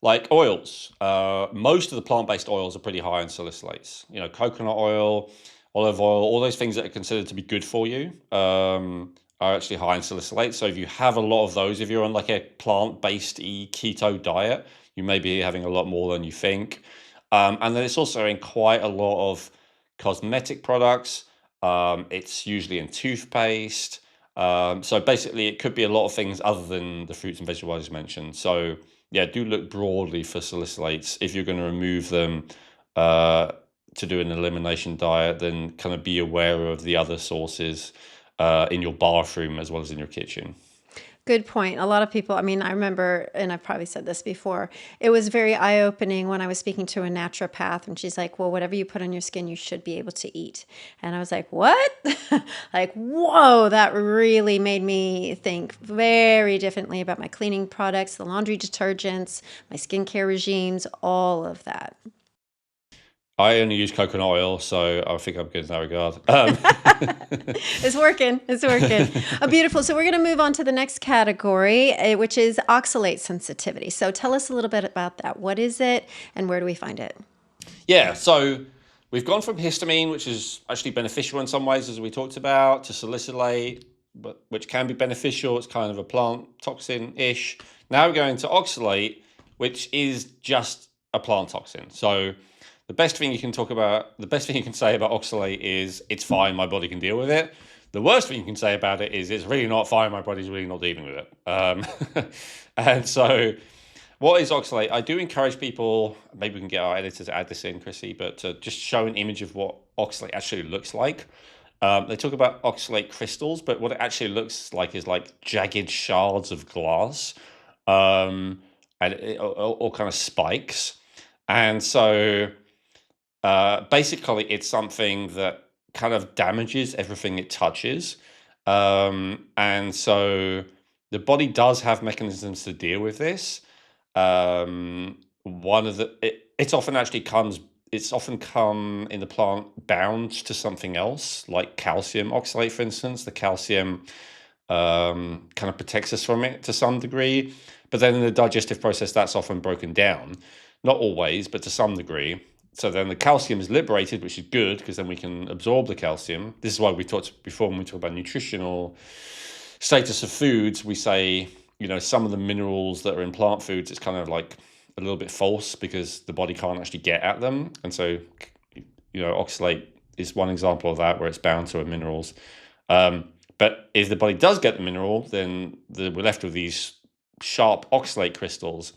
Like oils. Most of the plant-based oils are pretty high in salicylates. You know, coconut oil, olive oil, all those things that are considered to be good for you are actually high in salicylates. So if you have a lot of those, if you're on like a plant-based keto diet, you may be having a lot more than you think. And then it's also in quite a lot of cosmetic products. It's usually in toothpaste. So basically, it could be a lot of things other than the fruits and vegetables I just mentioned. So yeah, do look broadly for salicylates. If you're going to remove them uh, to do an elimination diet, then kind of be aware of the other sources in your bathroom as well as in your kitchen. Good point. A lot of people, I mean, I remember, and I've probably said this before, it was very eye opening when I was speaking to a naturopath, and she's like, well, whatever you put on your skin, you should be able to eat. And I was like, what? Like, whoa, that really made me think very differently about my cleaning products, the laundry detergents, my skincare regimes, all of that. I only use coconut oil, so I think I'm good in that regard. It's working. It's working. Beautiful. So we're going to move on to the next category, which is oxalate sensitivity. So tell us a little bit about that. What is it and where do we find it? Yeah, so we've gone from histamine, which is actually beneficial in some ways, as we talked about, to salicylate, but which can be beneficial. It's kind of a plant toxin-ish. Now we're going to oxalate, which is just a plant toxin. So the best thing you can say about oxalate is it's fine, my body can deal with it. The worst thing you can say about it is it's really not fine, my body's really not dealing with it. And so what is oxalate? I do encourage people, maybe we can get our editor to add this in, Chrissy, but to just show an image of what oxalate actually looks like. They talk about oxalate crystals, but what it actually looks like is like jagged shards of glass, and all kind of spikes. And so basically, it's something that kind of damages everything it touches. And so the body does have mechanisms to deal with this. One of it's often actually it's often come in the plant bound to something else, like calcium oxalate, for instance. The calcium kind of protects us from it to some degree. But then in the digestive process, that's often broken down. Not always, but to some degree. So then the calcium is liberated, which is good because then we can absorb the calcium. This is why we talked before when we talk about nutritional status of foods, we say, you know, some of the minerals that are in plant foods, it's kind of like a little bit false because the body can't actually get at them. And so, you know, oxalate is one example of that where it's bound to minerals. But if the body does get the mineral, then we're left with these sharp oxalate crystals.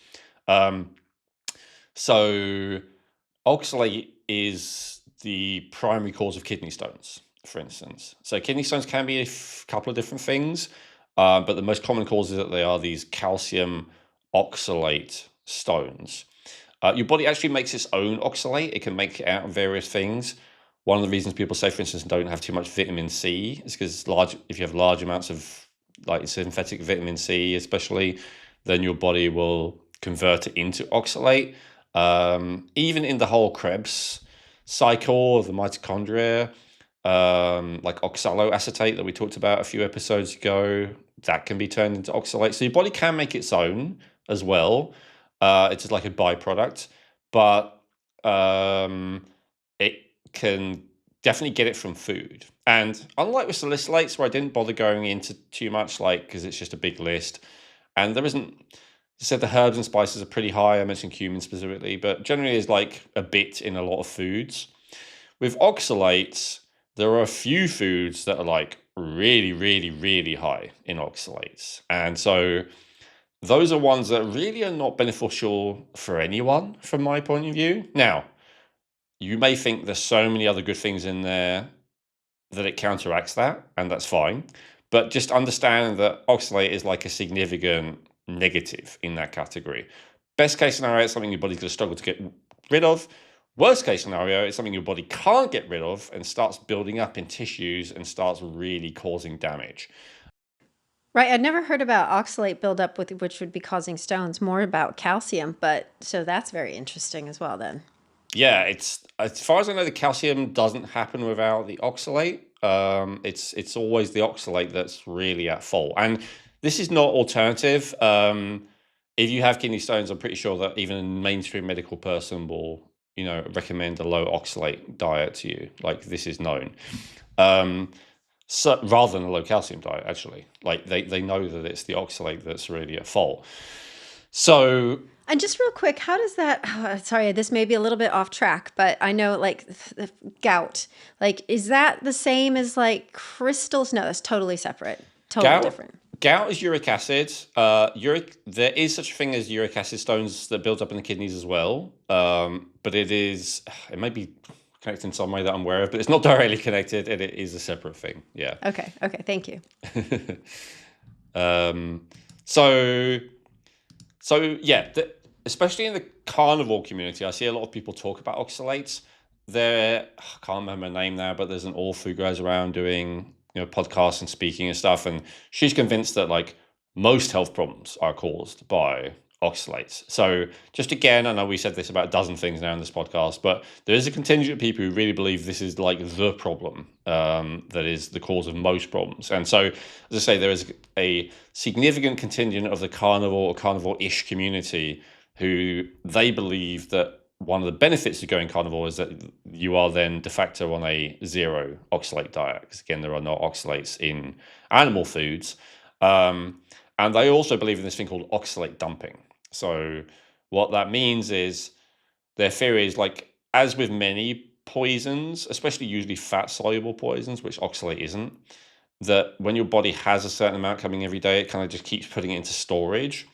So oxalate is the primary cause of kidney stones, for instance. So kidney stones can be a couple of different things, but the most common cause is that they are these calcium oxalate stones. Your body actually makes its own oxalate. It can make it out of various things. One of the reasons people say, for instance, don't have too much vitamin C is because if you have large amounts of like synthetic vitamin C, especially, then your body will convert it into oxalate. Even in the whole Krebs cycle of the mitochondria, like oxaloacetate that we talked about a few episodes ago, that can be turned into oxalate. So your body can make its own as well. It's just like a byproduct, but it can definitely get it from food. And unlike with salicylates, where I didn't bother going into too much, like because it's just a big list, and there isn't. I said the herbs and spices are pretty high. I mentioned cumin specifically, but generally is like a bit in a lot of foods. With oxalates, there are a few foods that are like really, really, really high in oxalates. And so those are ones that really are not beneficial for anyone from my point of view. Now, you may think there's so many other good things in there that it counteracts that, and that's fine. But just understand that oxalate is like a significant negative in that category. Best case scenario, it's something your body's going to struggle to get rid of. Worst case scenario, it's something your body can't get rid of and starts building up in tissues and starts really causing damage. Right. I'd never heard about oxalate buildup, which would be causing stones, more about calcium. But so that's very interesting as well, then. Yeah, it's as far as I know, the calcium doesn't happen without the oxalate. It's always the oxalate that's really at fault. And This is not alternative. If you have kidney stones, I'm pretty sure that even a mainstream medical person will, recommend a low oxalate diet to you. Like, this is known. So rather than a low calcium diet, actually, like they know that it's the oxalate that's really at fault. So And just real quick, how does that, sorry, this may be a little bit off track, but I know like the gout, like, is that the same as like crystals? No, that's totally separate, totally gout different. gout is uric acid. There is such a thing as uric acid stones that build up in the kidneys as well. But it may be connected in some way that I'm aware of, but it's not directly connected, and it is a separate thing. Yeah. Okay, thank you. Um, so yeah, especially in the carnivore community, I see a lot of people talk about oxalates. I can't remember her name now, but there's an author who goes around doing podcasts and speaking and stuff, and she's convinced that like most health problems are caused by oxalates. So just again, I know we said this about a dozen things now in this podcast, but there is a contingent of people who really believe this is like the problem that is the cause of most problems. And so, as I say, there is a significant contingent of the carnivore or carnivore-ish community who they believe that one of the benefits of going carnivore is that you are then de facto on a zero oxalate diet, because again, there are no oxalates in animal foods. And they also believe in this thing called oxalate dumping. So what that means is their theory is, like, as with many poisons, especially usually fat soluble poisons, which oxalate isn't, that when your body has a certain amount coming every day, it kind of just keeps putting it into storage.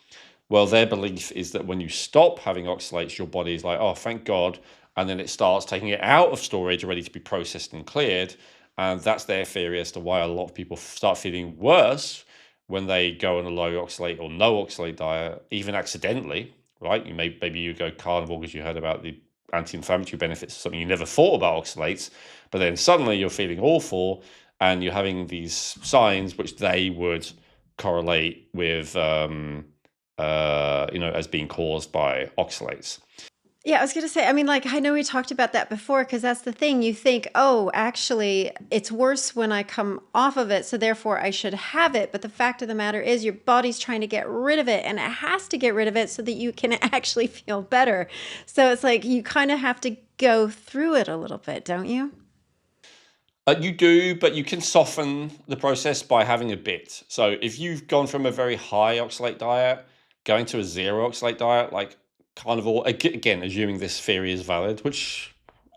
Well, their belief is that when you stop having oxalates, your body is like, oh, thank God. And then it starts taking it out of storage, ready to be processed and cleared. And that's their theory as to why a lot of people start feeling worse when they go on a low oxalate or no oxalate diet, even accidentally, right? Maybe you go carnivore because you heard about the anti-inflammatory benefits of something you never thought about oxalates, but then suddenly you're feeling awful and you're having these signs which they would correlate with, as being caused by oxalates. Yeah, I was going to say, I mean, like, I know we talked about that before because that's the thing. You think, oh, actually, it's worse when I come off of it, so therefore I should have it. But the fact of the matter is, your body's trying to get rid of it, and it has to get rid of it so that you can actually feel better. So it's like you kind of have to go through it a little bit, don't you? You do, but you can soften the process by having a bit. So if you've gone from a very high oxalate diet, going to a zero oxalate diet, like carnivore, again, assuming this theory is valid, which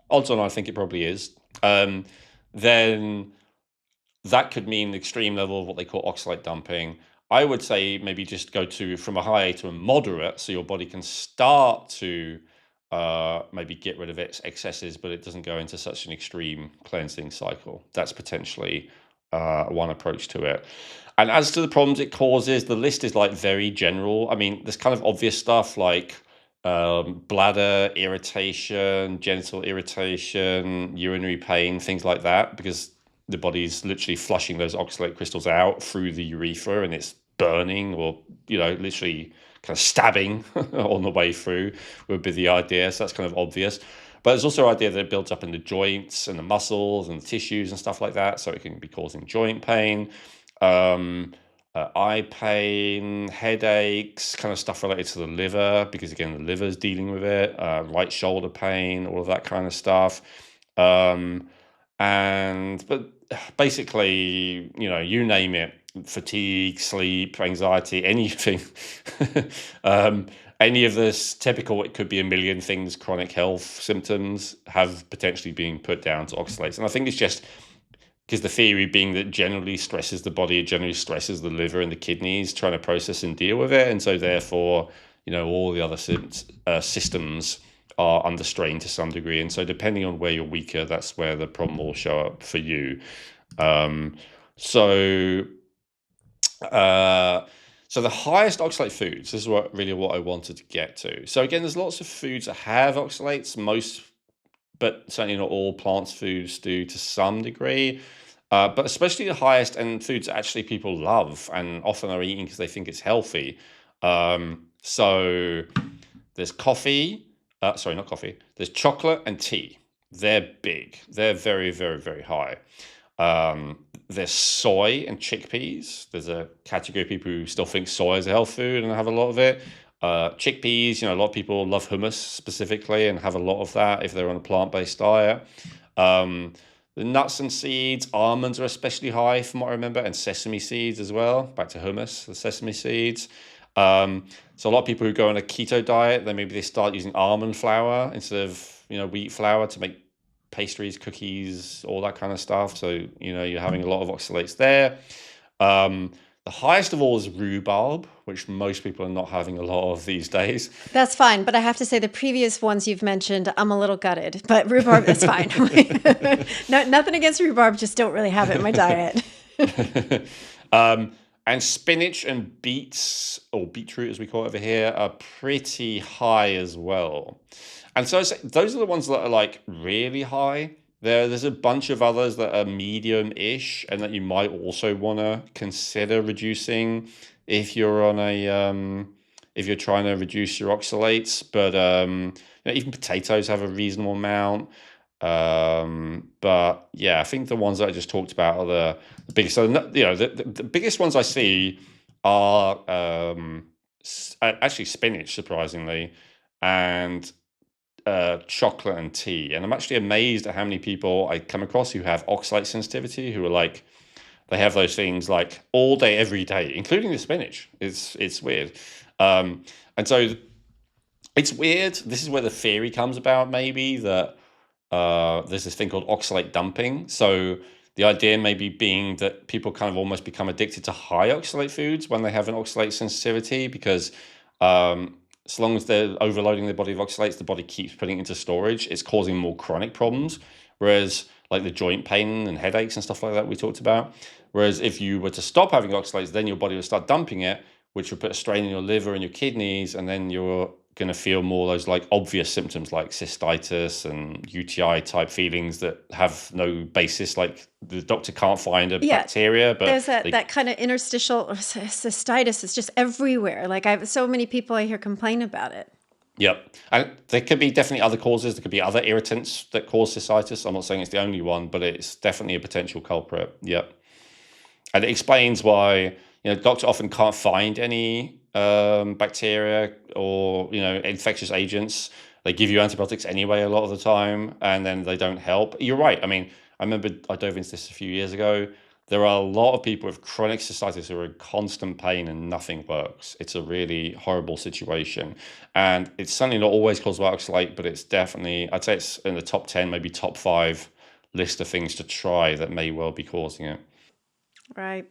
odds on I think it probably is, then that could mean the extreme level of what they call oxalate dumping. I would say maybe just go from a high to a moderate, so your body can start to maybe get rid of its excesses, but it doesn't go into such an extreme cleansing cycle. That's potentially one approach to it. And as to the problems it causes, the list is like very general. I mean, there's kind of obvious stuff like bladder irritation, genital irritation, urinary pain, things like that, because the body's literally flushing those oxalate crystals out through the urethra and it's burning, or literally kind of stabbing on the way through would be the idea. So that's kind of obvious. But there's also an idea that it builds up in the joints and the muscles and the tissues and stuff like that, so it can be causing joint pain, eye pain, headaches, kind of stuff related to the liver, because again, the liver's dealing with it, right shoulder pain, all of that kind of stuff. But basically, you name it, fatigue, sleep, anxiety, anything. Any of this typical, it could be a million things, chronic health symptoms have potentially been put down to oxalates. And I think it's just because the theory being that generally stresses the body, it generally stresses the liver and the kidneys trying to process and deal with it. And so therefore, all the other systems are under strain to some degree. And so depending on where you're weaker, that's where the problem will show up for you. So the highest oxalate foods, this is what I wanted to get to. So again, there's lots of foods that have oxalates, but certainly not all plants foods do to some degree. But especially the highest end foods that actually people love and often are eating because they think it's healthy. So there's coffee. Sorry, not coffee. There's chocolate and tea. They're big. They're very, very, very high. There's soy and chickpeas. There's a category of people who still think soy is a health food and have a lot of it. Chickpeas, a lot of people love hummus specifically and have a lot of that if they're on a plant-based diet. Um, the nuts and seeds, almonds are especially high from what I remember, and sesame seeds as well. Back to hummus, the sesame seeds. So a lot of people who go on a keto diet, then maybe they start using almond flour instead of wheat flour to make pastries, cookies, all that kind of stuff. So you're having a lot of oxalates there. The highest of all is rhubarb, which most people are not having a lot of these days. That's fine, but I have to say the previous ones you've mentioned, I'm a little gutted, but rhubarb is fine. No, nothing against rhubarb, just don't really have it in my diet. And spinach and beets, or beetroot as we call it over here, are pretty high as well. And so those are the ones that are like really high. There's a bunch of others that are medium-ish and that you might also want to consider reducing if you're on if you're trying to reduce your oxalates. But even potatoes have a reasonable amount. But yeah, I think the ones that I just talked about are the biggest. So the biggest ones I see are actually spinach, surprisingly, and chocolate and tea. And I'm actually amazed at how many people I come across who have oxalate sensitivity, who are like, they have those things like all day, every day, including the spinach. It's weird. And so it's weird. This is where the theory comes about, maybe, that there's this thing called oxalate dumping. So the idea maybe being that people kind of almost become addicted to high oxalate foods when they have an oxalate sensitivity, because as long as they're overloading their body of oxalates, the body keeps putting it into storage. It's causing more chronic problems. Whereas like the joint pain and headaches and stuff like that we talked about. Whereas if you were to stop having oxalates, then your body would start dumping it, which would put a strain in your liver and your kidneys, and then you're going to feel more those like obvious symptoms like cystitis and UTI type feelings that have no basis. Like the doctor can't find a bacteria, but there's that kind of interstitial cystitis is just everywhere. Like I have so many people I hear complain about it. Yep. And there could be definitely other causes. There could be other irritants that cause cystitis. I'm not saying it's the only one, but it's definitely a potential culprit. Yep. And it explains why, doctors often can't find any bacteria or, infectious agents. They give you antibiotics anyway a lot of the time, and then they don't help. You're right. I mean, I remember I dove into this a few years ago. There are a lot of people with chronic cystitis who are in constant pain and nothing works. It's a really horrible situation. And it's certainly not always caused by oxalate, but it's definitely, I'd say it's in the top 10, maybe top 5 list of things to try that may well be causing it. Right.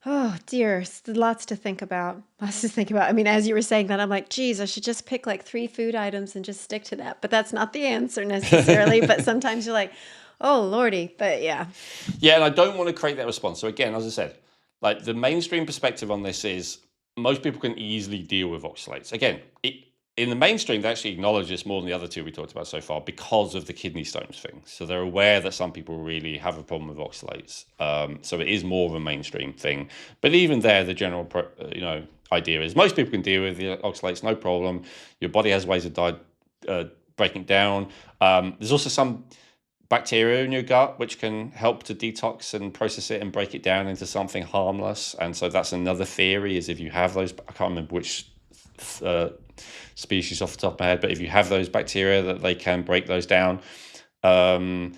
Oh dear, lots to think about. Lots to think about. I mean, as you were saying that, I'm like, geez, I should just pick like 3 food items and just stick to that. But that's not the answer necessarily. But sometimes you're like, oh lordy. But yeah. Yeah, and I don't want to create that response. So again, as I said, like the mainstream perspective on this is most people can easily deal with oxalates. Again, in the mainstream, they actually acknowledge this more than the other two we talked about so far because of the kidney stones thing. So they're aware that some people really have a problem with oxalates. So it is more of a mainstream thing. But even there, the general idea is most people can deal with the oxalates, no problem. Your body has ways of breaking it down. There's also some bacteria in your gut which can help to detox and process it and break it down into something harmless. And so that's another theory, is if you have those, I can't remember which species off the top of my head, but if you have those bacteria, that they can break those down. And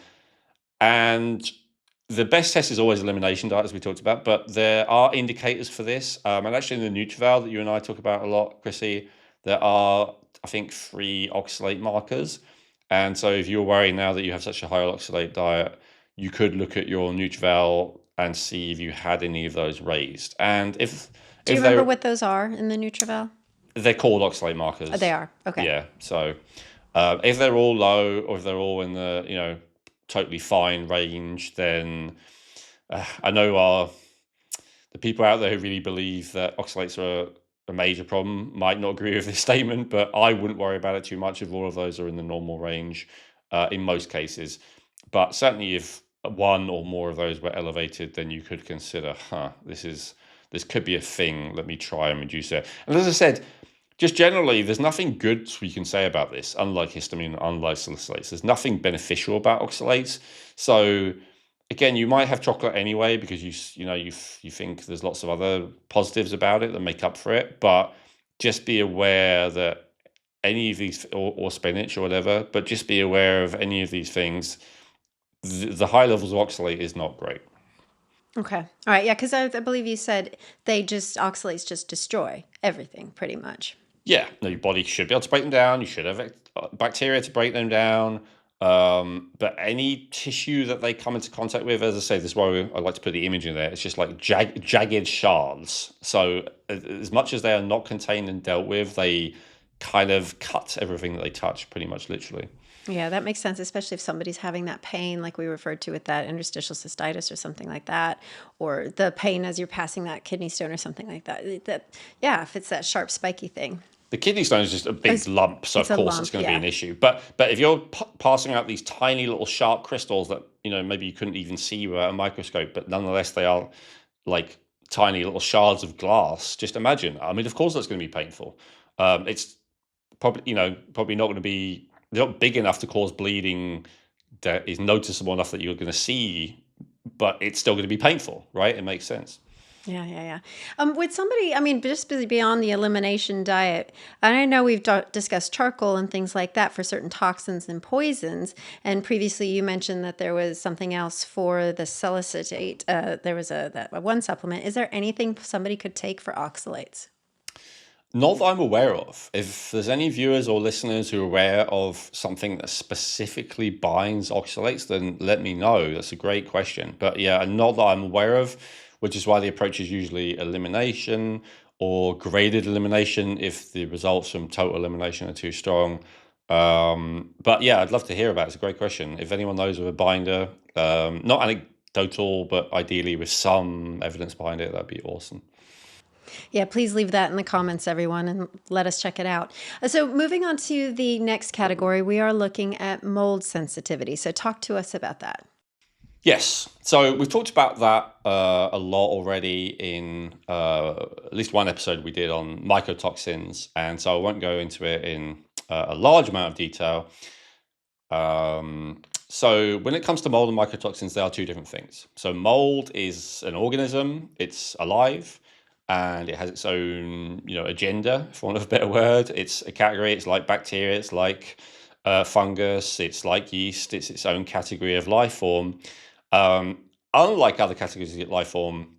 the best test is always elimination diet, as we talked about, but there are indicators for this. And actually in the NutrEval that you and I talk about a lot, Chrissy, there are, I think, 3 oxalate markers. And so if you're worried now that you have such a high oxalate diet, you could look at your NutrEval and see if you had any of those raised. And do you remember what those are in the NutrEval? They're called oxalate markers. Oh, they are. Okay. Yeah. So if they're all low, or if they're all in the totally fine range, then I know the people out there who really believe that oxalates are a major problem might not agree with this statement, but I wouldn't worry about it too much if all of those are in the normal range in most cases. But certainly if one or more of those were elevated, then you could consider, this could be a thing. Let me try and reduce it. And as I said, just generally, there's nothing good we can say about this, unlike histamine, unlike salicylates. There's nothing beneficial about oxalates. So again, you might have chocolate anyway because you think there's lots of other positives about it that make up for it. But just be aware that any of these, or spinach or whatever, but just be aware of any of these things. The high levels of oxalate is not great. Okay. All right. Yeah. Because I believe you said oxalates just destroy everything pretty much. Yeah, no, your body should be able to break them down. You should have bacteria to break them down. But any tissue that they come into contact with, as I say, this is why I like to put the image in there. It's just like jagged shards. So as much as they are not contained and dealt with, they kind of cut everything that they touch, pretty much literally. Yeah, that makes sense, especially if somebody's having that pain, like we referred to with that interstitial cystitis or something like that, or the pain as you're passing that kidney stone or something like that. Yeah, if it's that sharp, spiky thing. The kidney stone is just a big lump, so It's of a course it's lump, going to be yeah. an issue. But if you're passing out these tiny little sharp crystals that maybe you couldn't even see with a microscope, but nonetheless they are like tiny little shards of glass. Just imagine. I mean, of course that's going to be painful. It's probably not going to be, they're not big enough to cause bleeding that is noticeable enough that you're going to see, but it's still going to be painful, right? It makes sense. Yeah, yeah, yeah. With somebody, I mean, just beyond the elimination diet, and I know we've discussed charcoal and things like that for certain toxins and poisons. And previously, you mentioned that there was something else for the salicylate. There was that one supplement. Is there anything somebody could take for oxalates? Not that I'm aware of. If there's any viewers or listeners who are aware of something that specifically binds oxalates, then let me know. That's a great question. But yeah, not that I'm aware of, which is why the approach is usually elimination or graded elimination if the results from total elimination are too strong. But yeah, I'd love to hear about it. It's a great question. If anyone knows of a binder, not anecdotal, but ideally with some evidence behind it, that'd be awesome. Yeah, please leave that in the comments, everyone, and let us check it out. So, moving on to the next category, we are looking at mold sensitivity. So, talk to us about that. Yes. So we've talked about that a lot already in at least one episode we did on mycotoxins. And so I won't go into it in a large amount of detail. So when it comes to mold and mycotoxins, there are two different things. So mold is an organism, it's alive, and it has its own, agenda, for want of a better word. It's a category, it's like bacteria, it's like fungus, it's like yeast, it's its own category of life form. Unlike other categories of life form,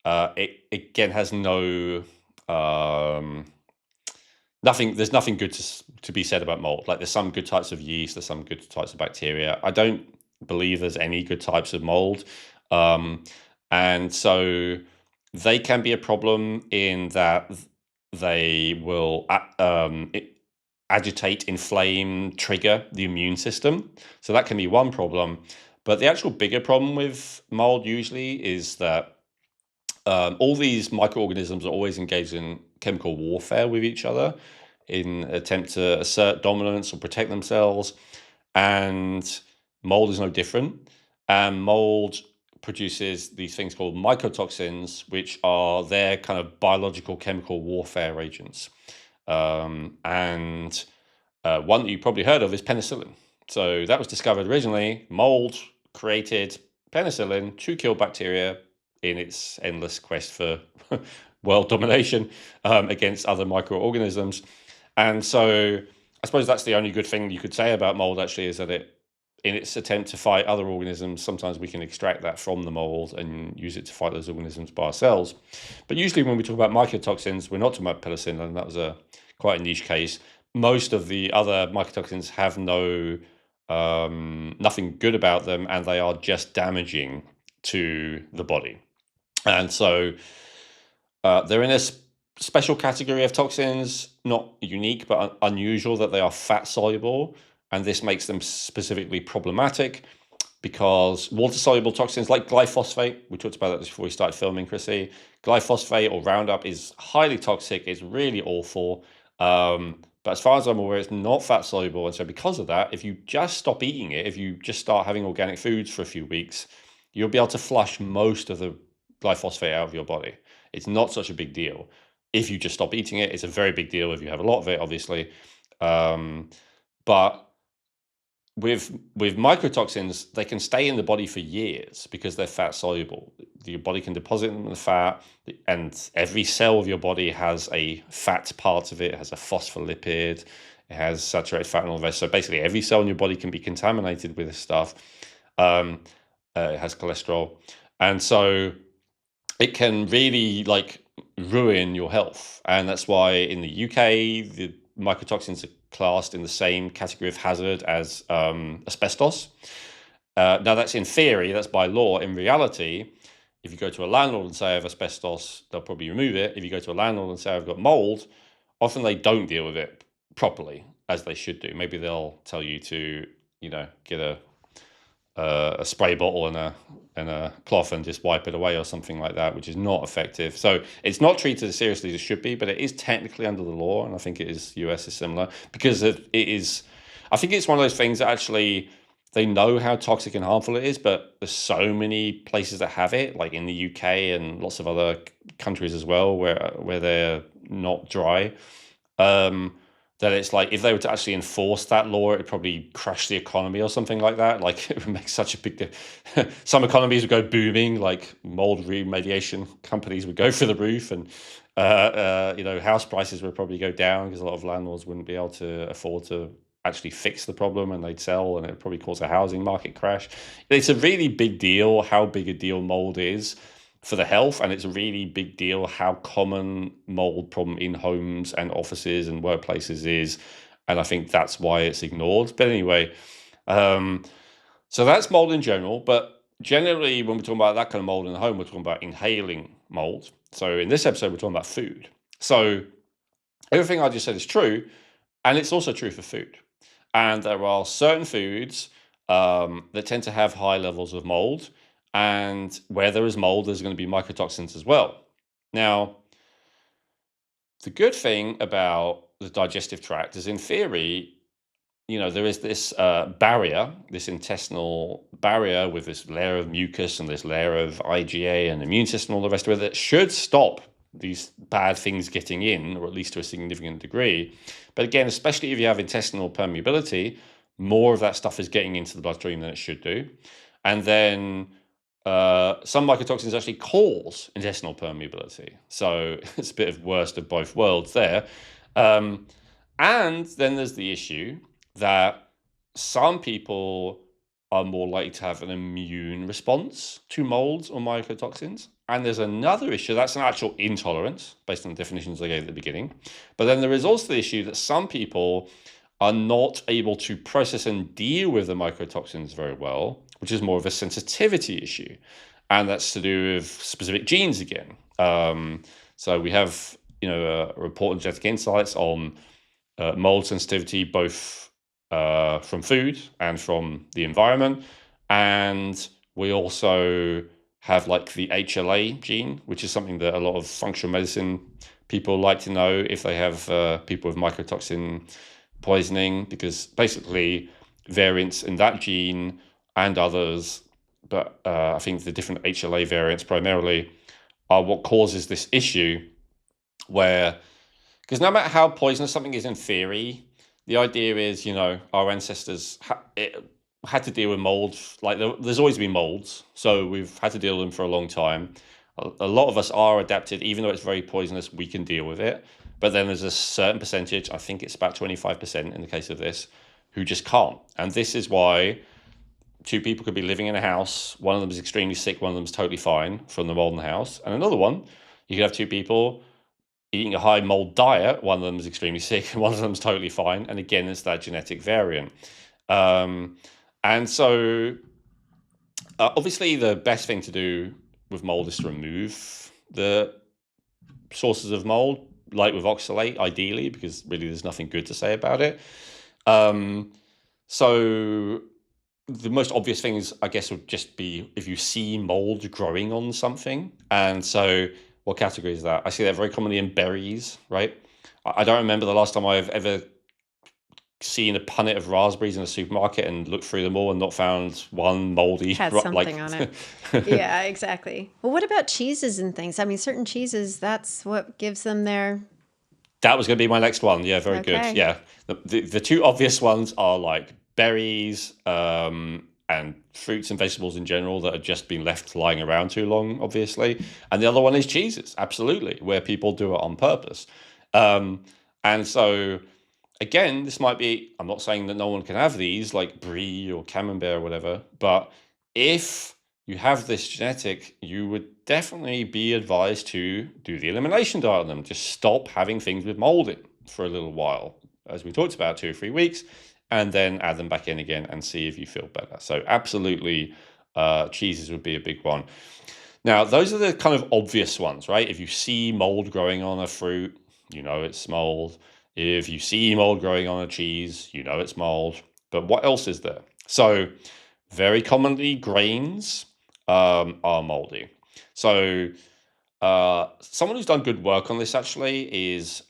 it again has no nothing. There's nothing good to be said about mold. Like there's some good types of yeast, there's some good types of bacteria. I don't believe there's any good types of mold, and so they can be a problem in that they will agitate, inflame, trigger the immune system. So that can be one problem. But the actual bigger problem with mold usually is that all these microorganisms are always engaged in chemical warfare with each other in an attempt to assert dominance or protect themselves. And mold is no different. And mold produces these things called mycotoxins, which are their kind of biological chemical warfare agents. And one that you probably heard of is penicillin. So that was discovered originally. Mold created penicillin to kill bacteria in its endless quest for world domination against other microorganisms. And so I suppose that's the only good thing you could say about mold, actually, is that in its attempt to fight other organisms, sometimes we can extract that from the mold and use it to fight those organisms by ourselves. But usually when we talk about mycotoxins, we're not talking about penicillin, and that was quite a niche case. Most of the other mycotoxins have nothing good about them, and they are just damaging to the body. And so they're in a special category of toxins, not unique, but unusual, that they are fat soluble. And this makes them specifically problematic because water soluble toxins like glyphosate, we talked about that before we started filming, Chrissy. Glyphosate or Roundup is highly toxic, it's really awful. But as far as I'm aware, it's not fat soluble. And so, because of that, if you just stop eating it, if you just start having organic foods for a few weeks, you'll be able to flush most of the glyphosate out of your body. It's not such a big deal. If you just stop eating it, it's a very big deal if you have a lot of it, obviously. But with mycotoxins, they can stay in the body for years because they're fat soluble. Your body can deposit them in the fat, and every cell of your body has a fat part of it. It has a phospholipid, it has saturated fat and all the rest. So basically, every cell in your body can be contaminated with this stuff. Um, it has cholesterol, and so it can really like ruin your health. And that's why in the UK, the mycotoxins are classed in the same category of hazard as asbestos. Now, that's in theory, that's by law. In reality, if you go to a landlord and say I have asbestos, they'll probably remove it. If you go to a landlord and say I've got mold, often they don't deal with it properly as they should do. Maybe they'll tell you to, get a spray bottle and a cloth and just wipe it away or something like that, which is not effective. So it's not treated as seriously as it should be, but it is technically under the law, and I think it is US is similar because it is. I think it's one of those things that actually they know how toxic and harmful it is, but there's so many places that have it, like in the UK and lots of other countries as well, where they're not dry. That it's like if they were to actually enforce that law, it would probably crash the economy or something like that. Like it would make such a big difference. Some economies would go booming, like mold remediation companies would go through the roof, and house prices would probably go down because a lot of landlords wouldn't be able to afford to actually fix the problem, and they'd sell, and it would probably cause a housing market crash. It's a really big deal how big a deal mold is for the health, and it's a really big deal how common mold problem in homes and offices and workplaces is, and I think that's why it's ignored. But anyway, so that's mold in general, but generally when we're talking about that kind of mold in the home, we're talking about inhaling mold. So in this episode, we're talking about food. So everything I just said is true, and it's also true for food. And there are certain foods that tend to have high levels of mold, and where there is mold, there's going to be mycotoxins as well. Now, the good thing about the digestive tract is, in theory, there is this barrier, this intestinal barrier with this layer of mucus and this layer of IgA and immune system, all the rest of it, that should stop these bad things getting in, or at least to a significant degree. But again, especially if you have intestinal permeability, more of that stuff is getting into the bloodstream than it should do. And then some mycotoxins actually cause intestinal permeability. So it's a bit of worst of both worlds there. And then there's the issue that some people are more likely to have an immune response to molds or mycotoxins. And there's another issue, that's an actual intolerance, based on the definitions I gave at the beginning. But then there is also the issue that some people are not able to process and deal with the mycotoxins very well, which is more of a sensitivity issue. And that's to do with specific genes again. So we have, reported genetic insights on mold sensitivity, both from food and from the environment. And we also have like the HLA gene, which is something that a lot of functional medicine people like to know if they have people with mycotoxin poisoning, because basically variants in that gene and others, but I think the different HLA variants primarily are what causes this issue where, because no matter how poisonous something is in theory, the idea is, our ancestors had to deal with mold. Like there's always been molds, so we've had to deal with them for a long time. A lot of us are adapted, even though it's very poisonous, we can deal with it. But then there's a certain percentage, I think it's about 25% in the case of this, who just can't. And this is why two people could be living in a house. One of them is extremely sick, one of them is totally fine from the mold in the house. And another one, you could have two people eating a high mold diet. One of them is extremely sick and one of them is totally fine. And again, it's that genetic variant. And so obviously the best thing to do with mold is to remove the sources of mold, like with oxalate, ideally, because really there's nothing good to say about it. So the most obvious things, I guess, would just be if you see mold growing on something. And so what category is that? I see that very commonly in berries, right? I don't remember the last time I've ever seen a punnet of raspberries in a supermarket and looked through them all and not found one moldy. Has something on it. Yeah, exactly. Well, what about cheeses and things? I mean, certain cheeses, that's what gives them their... That was going to be my next one. Yeah, very good. Yeah. The two obvious ones are like berries, and fruits and vegetables in general that have just been left lying around too long, obviously. And the other one is cheeses, absolutely, where people do it on purpose. And so, again, this might be, I'm not saying that no one can have these, like brie or camembert or whatever, but if you have this genetic, you would definitely be advised to do the elimination diet on them. Just stop having things with mold in for a little while, as we talked about, 2 or 3 weeks, and then add them back in again and see if you feel better. So absolutely, cheeses would be a big one. Now, those are the kind of obvious ones, right? If you see mold growing on a fruit, you know it's mold. If you see mold growing on a cheese, you know it's mold. But what else is there? So, very commonly, grains are moldy. So, someone who's done good work on this actually is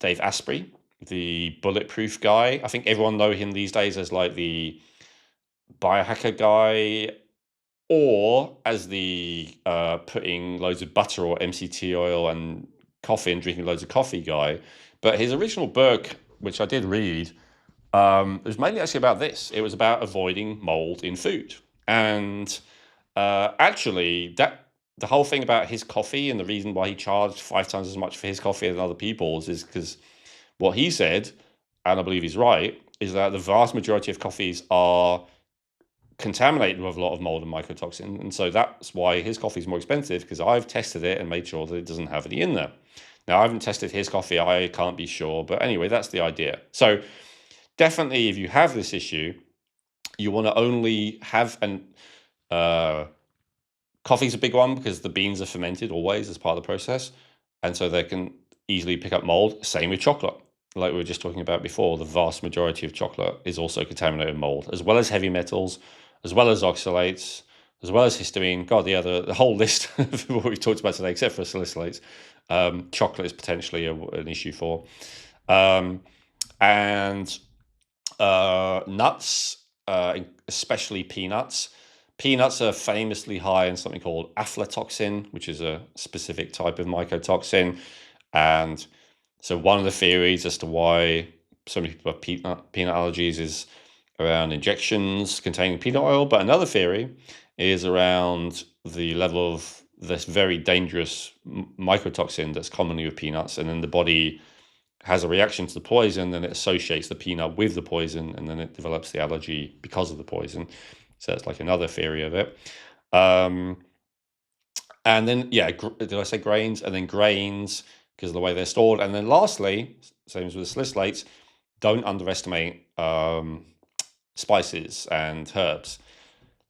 Dave Asprey, the bulletproof guy. I think everyone know him these days as like the biohacker guy, or as the putting loads of butter or MCT oil and coffee and drinking loads of coffee guy. But his original book, which I did read, it was mainly actually about this. It was about avoiding mold in food. And actually, that the whole thing about his coffee and the reason why he charged 5 times as much for his coffee as other people's is because what he said, and I believe he's right, is that the vast majority of coffees are contaminated with a lot of mold and mycotoxin. And so that's why his coffee is more expensive, because I've tested it and made sure that it doesn't have any in there. Now, I haven't tested his coffee. I can't be sure. But anyway, that's the idea. So definitely, if you have this issue, you want to only have coffee's a big one because the beans are fermented always as part of the process. And so they can easily pick up mold. Same with chocolate. Like we were just talking about before, the vast majority of chocolate is also contaminated with mold, as well as heavy metals, as well as oxalates, as well as histamine. God, the whole list of what we've talked about today, except for salicylates, chocolate is potentially an issue for. And nuts, especially peanuts. Peanuts are famously high in something called aflatoxin, which is a specific type of mycotoxin. And so one of the theories as to why so many people have peanut allergies is around injections containing peanut oil. But another theory is around the level of this very dangerous mycotoxin that's commonly with peanuts. And then the body has a reaction to the poison, and it associates the peanut with the poison, and then it develops the allergy because of the poison. So that's like another theory of it. And then, yeah, did I say grains? And then grains, because of the way they're stored. And then lastly, same as with the salicylates, don't underestimate spices and herbs.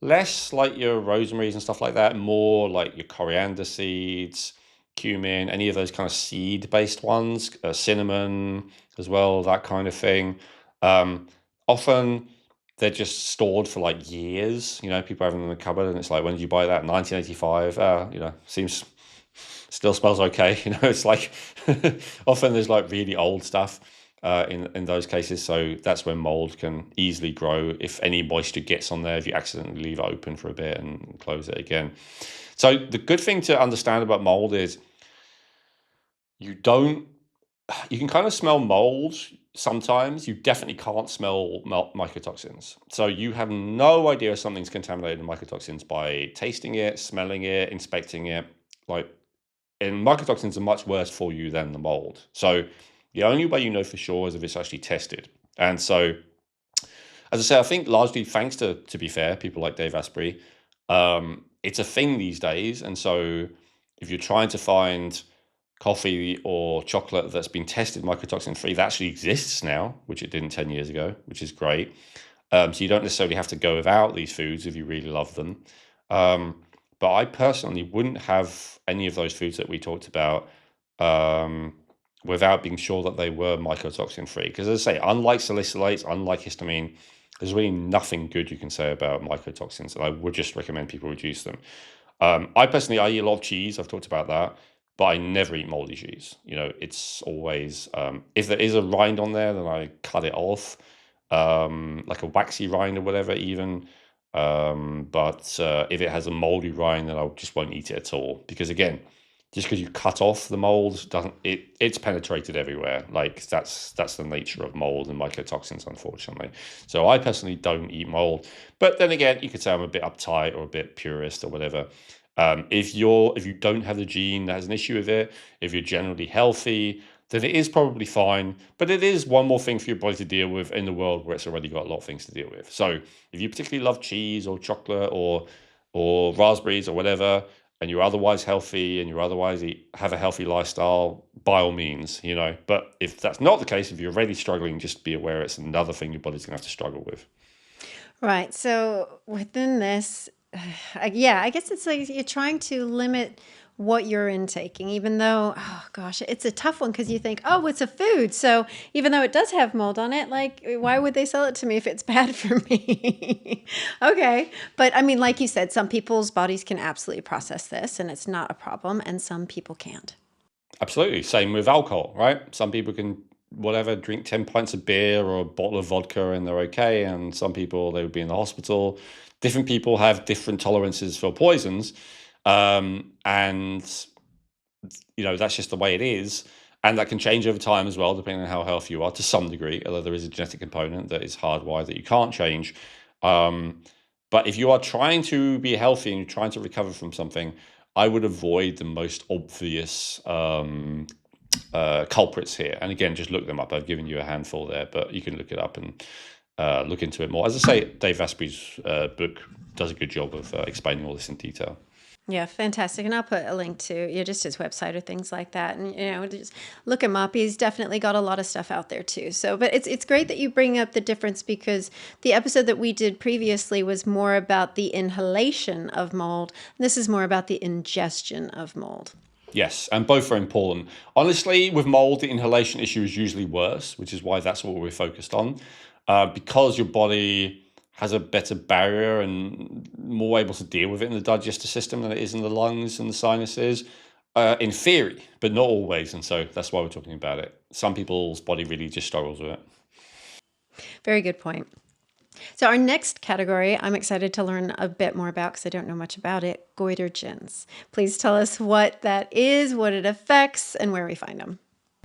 Less like your rosemaries and stuff like that, more like your coriander seeds, cumin, any of those kind of seed-based ones, cinnamon as well, that kind of thing. Often they're just stored for like years. You know, people have them in the cupboard, and it's like, when did you buy that? 1985. You know, seems still smells okay. You know, it's like often there's like really old stuff in those cases. So that's when mold can easily grow if any moisture gets on there, if you accidentally leave it open for a bit and close it again. So the good thing to understand about mold is you can kind of smell mold sometimes. You definitely can't smell mycotoxins. So you have no idea if something's contaminated with mycotoxins by tasting it, smelling it, inspecting it. And mycotoxins are much worse for you than the mold. So the only way you know for sure is if it's actually tested. And so, as I say, I think largely thanks to be fair, people like Dave Asprey, it's a thing these days. And so if you're trying to find coffee or chocolate that's been tested mycotoxin free, that actually exists now, which it didn't 10 years ago, which is great. So you don't necessarily have to go without these foods if you really love them. But I personally wouldn't have any of those foods that we talked about without being sure that they were mycotoxin free. Because as I say, unlike salicylates, unlike histamine, there's really nothing good you can say about mycotoxins, and I would just recommend people reduce them. I eat a lot of cheese. I've talked about that, but I never eat moldy cheese. You know, it's always if there is a rind on there, then I cut it off, like a waxy rind or whatever, even. But if it has a moldy rind, then I just won't eat it at all. Because again, just because you cut off the mold doesn't it's penetrated everywhere. Like that's the nature of mold and mycotoxins, unfortunately. So I personally don't eat mold, but then again, you could say I'm a bit uptight or a bit purist or whatever. If you don't have the gene that has an issue with it, if you're generally healthy, then it is probably fine. But it is one more thing for your body to deal with in the world where it's already got a lot of things to deal with. So if you particularly love cheese or chocolate or raspberries or whatever, and you're otherwise healthy and you otherwise have a healthy lifestyle, by all means, you know. But if that's not the case, if you're already struggling, just be aware it's another thing your body's going to have to struggle with. Right. So within this, yeah, I guess it's like you're trying to limit what you're intaking, even though, oh gosh, it's a tough one because you think, oh, it's a food. So even though it does have mold on it, like, why would they sell it to me if it's bad for me? Okay. But I mean, like you said, some people's bodies can absolutely process this and it's not a problem, and some people can't. Absolutely. Same with alcohol, right? Some people can, whatever, drink 10 pints of beer or a bottle of vodka and they're okay. And some people, they would be in the hospital. Different people have different tolerances for poisons. And, you know, that's just the way it is. And that can change over time as well, depending on how healthy you are to some degree, although there is a genetic component that is hardwired that you can't change. But if you are trying to be healthy and you're trying to recover from something, I would avoid the most obvious culprits here. And again, just look them up. I've given you a handful there, but you can look it up and look into it more. As I say, Dave Asprey's book does a good job of explaining all this in detail. Yeah, fantastic. And I'll put a link to just his website or things like that. And just look him up. He's definitely got a lot of stuff out there too. So, but it's great that you bring up the difference, because the episode that we did previously was more about the inhalation of mold. This is more about the ingestion of mold. Yes, and both are important. Honestly, with mold, the inhalation issue is usually worse, which is why that's what we're focused on. Because your body has a better barrier and more able to deal with it in the digestive system than it is in the lungs and the sinuses, in theory, but not always. And so that's why we're talking about it. Some people's body really just struggles with it. Very good point. So our next category, I'm excited to learn a bit more about because I don't know much about it, goitrogens. Please tell us what that is, what it affects, and where we find them.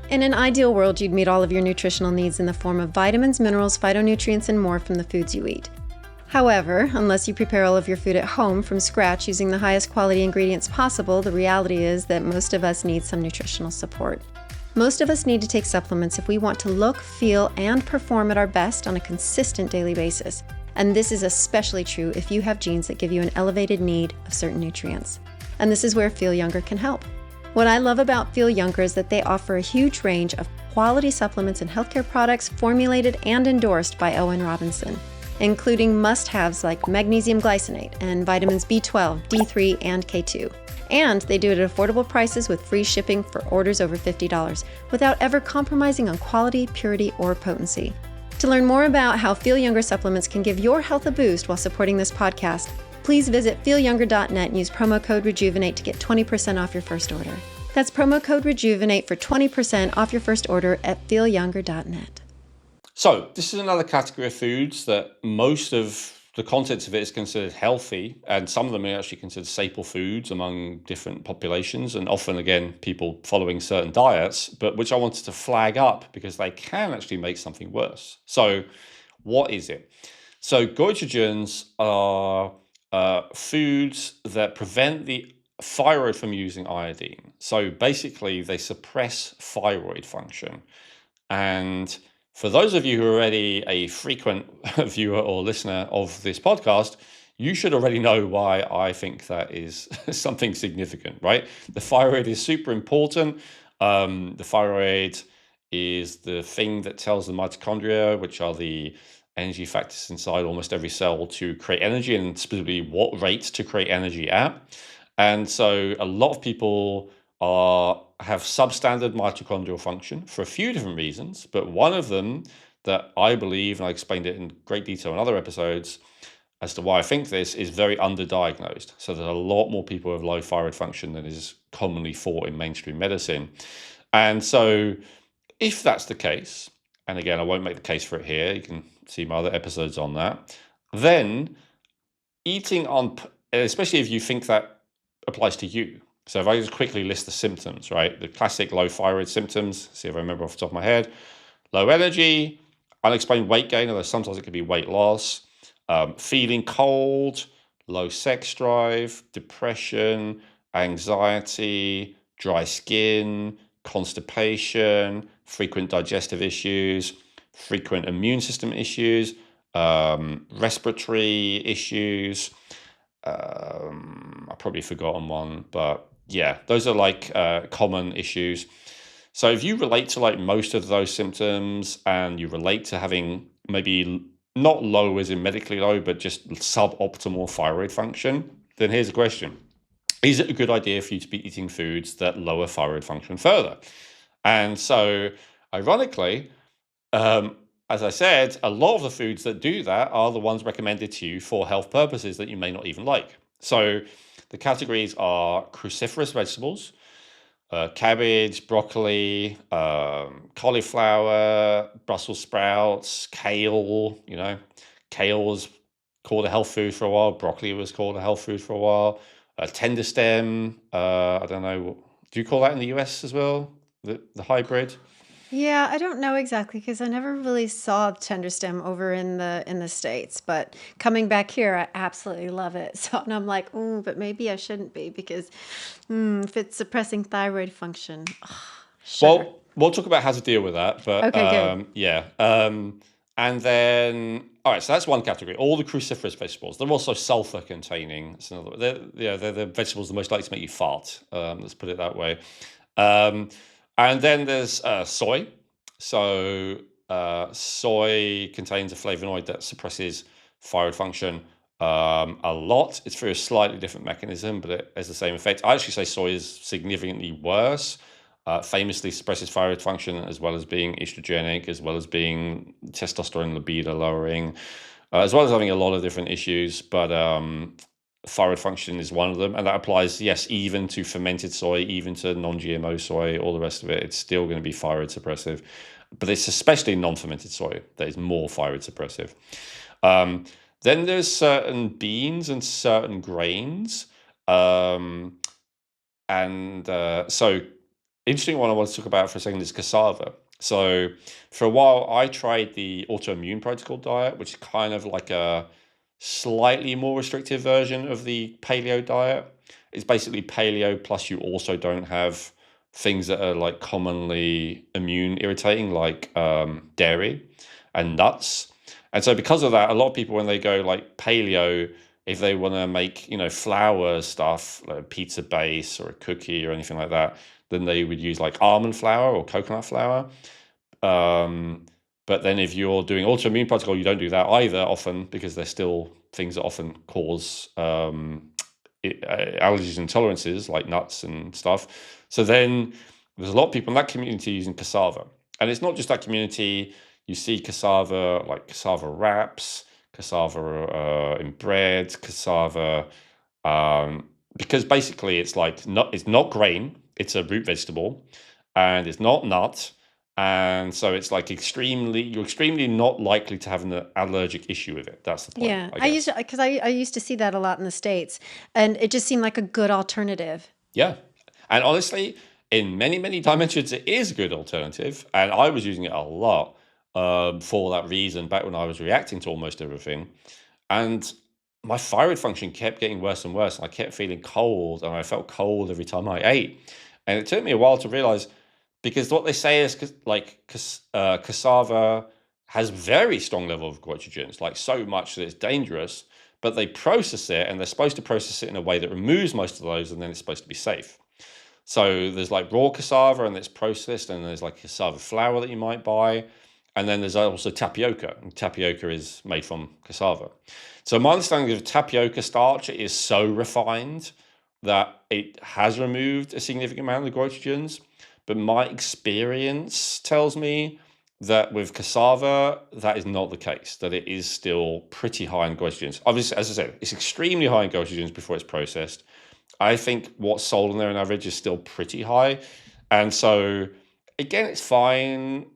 In an ideal world, you'd meet all of your nutritional needs in the form of vitamins, minerals, phytonutrients, and more from the foods you eat. However, unless you prepare all of your food at home from scratch using the highest quality ingredients possible, the reality is that most of us need some nutritional support. Most of us need to take supplements if we want to look, feel, and perform at our best on a consistent daily basis. And this is especially true if you have genes that give you an elevated need of certain nutrients. And this is where Feel Younger can help. What I love about Feel Younger is that they offer a huge range of quality supplements and healthcare products formulated and endorsed by Owen Robinson, including must-haves like magnesium glycinate and vitamins B12, D3, and K2. And they do it at affordable prices with free shipping for orders over $50 without ever compromising on quality, purity, or potency. To learn more about how Feel Younger supplements can give your health a boost while supporting this podcast, please visit feelyounger.net and use promo code Rejuvenate to get 20% off your first order. That's promo code Rejuvenate for 20% off your first order at feelyounger.net. So this is another category of foods that most of the contents of it is considered healthy, and some of them are actually considered staple foods among different populations, and often, again, people following certain diets, but which I wanted to flag up because they can actually make something worse. So what is it? So goitrogens are foods that prevent the thyroid from using iodine. So basically, they suppress thyroid function. And for those of you who are already a frequent viewer or listener of this podcast, you should already know why I think that is something significant, right? The thyroid is super important. The thyroid is the thing that tells the mitochondria, which are the energy factors inside almost every cell, to create energy, and specifically what rate to create energy at. And so a lot of people have substandard mitochondrial function for a few different reasons, but one of them that I believe, and I explained it in great detail in other episodes as to why I think this, is very underdiagnosed. So there's a lot more people with low thyroid function than is commonly thought in mainstream medicine. And so if that's the case, and again, I won't make the case for it here, you can see my other episodes on that, then eating on, especially if you think that applies to you, So if I just quickly list the symptoms, right? The classic low thyroid symptoms, see if I remember off the top of my head. Low energy, unexplained weight gain, although sometimes it could be weight loss, feeling cold, low sex drive, depression, anxiety, dry skin, constipation, frequent digestive issues, frequent immune system issues, respiratory issues. I've probably forgotten one, but yeah, those are like common issues. So if you relate to like most of those symptoms and you relate to having maybe not low as in medically low, but just suboptimal thyroid function, then here's a question. Is it a good idea for you to be eating foods that lower thyroid function further? And so, ironically, as I said, a lot of the foods that do that are the ones recommended to you for health purposes that you may not even like. So the categories are cruciferous vegetables, cabbage, broccoli, cauliflower, Brussels sprouts, kale. Kale was called a health food for a while. Broccoli was called a health food for a while. Tender stem. I don't know. Do you call that in the US as well? The hybrid? Yeah, I don't know exactly because I never really saw tender stem over in the States, but coming back here, I absolutely love it. So, and I'm like, oh, but maybe I shouldn't be because if it's suppressing thyroid function, shudder. Well, we'll talk about how to deal with that, but Okay, good. yeah. And then, all right, so that's one category. All the cruciferous vegetables. They're also sulfur containing. So they're the vegetables that most likely to make you fart. Let's put it that way. Um, and then there's soy. So soy contains a flavonoid that suppresses thyroid function a lot. It's through a slightly different mechanism, but it has the same effect. I actually say soy is significantly worse. Famously suppresses thyroid function as well as being estrogenic, as well as being testosterone libido lowering, as well as having a lot of different issues. But thyroid function is one of them. And that applies, yes, even to fermented soy, even to non-GMO soy, all the rest of it. It's still going to be thyroid suppressive. But it's especially non-fermented soy that is more thyroid suppressive. Then there's certain beans and certain grains. So interesting one I want to talk about for a second is cassava. So for a while, I tried the autoimmune protocol diet, which is kind of like a slightly more restrictive version of the paleo diet. It's basically paleo, plus you also don't have things that are like commonly immune irritating, like dairy and nuts. And so because of that, a lot of people, when they go like paleo, if they want to make, flour stuff, like a pizza base or a cookie or anything like that, then they would use like almond flour or coconut flour. But then if you're doing autoimmune protocol, you don't do that either often, because there's still things that often cause allergies and intolerances like nuts and stuff. So then there's a lot of people in that community using cassava. And it's not just that community. You see cassava, like cassava wraps, cassava in bread, cassava, because basically it's not grain, it's a root vegetable, and it's not nut. And so it's like you're extremely not likely to have an allergic issue with it. That's the point, Yeah, I I used guess. to because I used to see that a lot in the States, and it just seemed like a good alternative. Yeah. And honestly, in many, many dimensions, it is a good alternative. And I was using it a lot for that reason back when I was reacting to almost everything. And my thyroid function kept getting worse and worse. I kept feeling cold, and I felt cold every time I ate. And it took me a while to realize, because what they say is cassava has very strong level of goitrogens, like so much that it's dangerous, but they process it, and they're supposed to process it in a way that removes most of those, and then it's supposed to be safe. So there's like raw cassava, and it's processed, and there's like cassava flour that you might buy. And then there's also tapioca, and tapioca is made from cassava. So my understanding of tapioca starch is so refined that it has removed a significant amount of the goitrogens. But my experience tells me that with cassava, that is not the case, that it is still pretty high in goitrogens. Obviously, as I said, it's extremely high in goitrogens before it's processed. I think what's sold on there on average is still pretty high. And so, again, it's fine.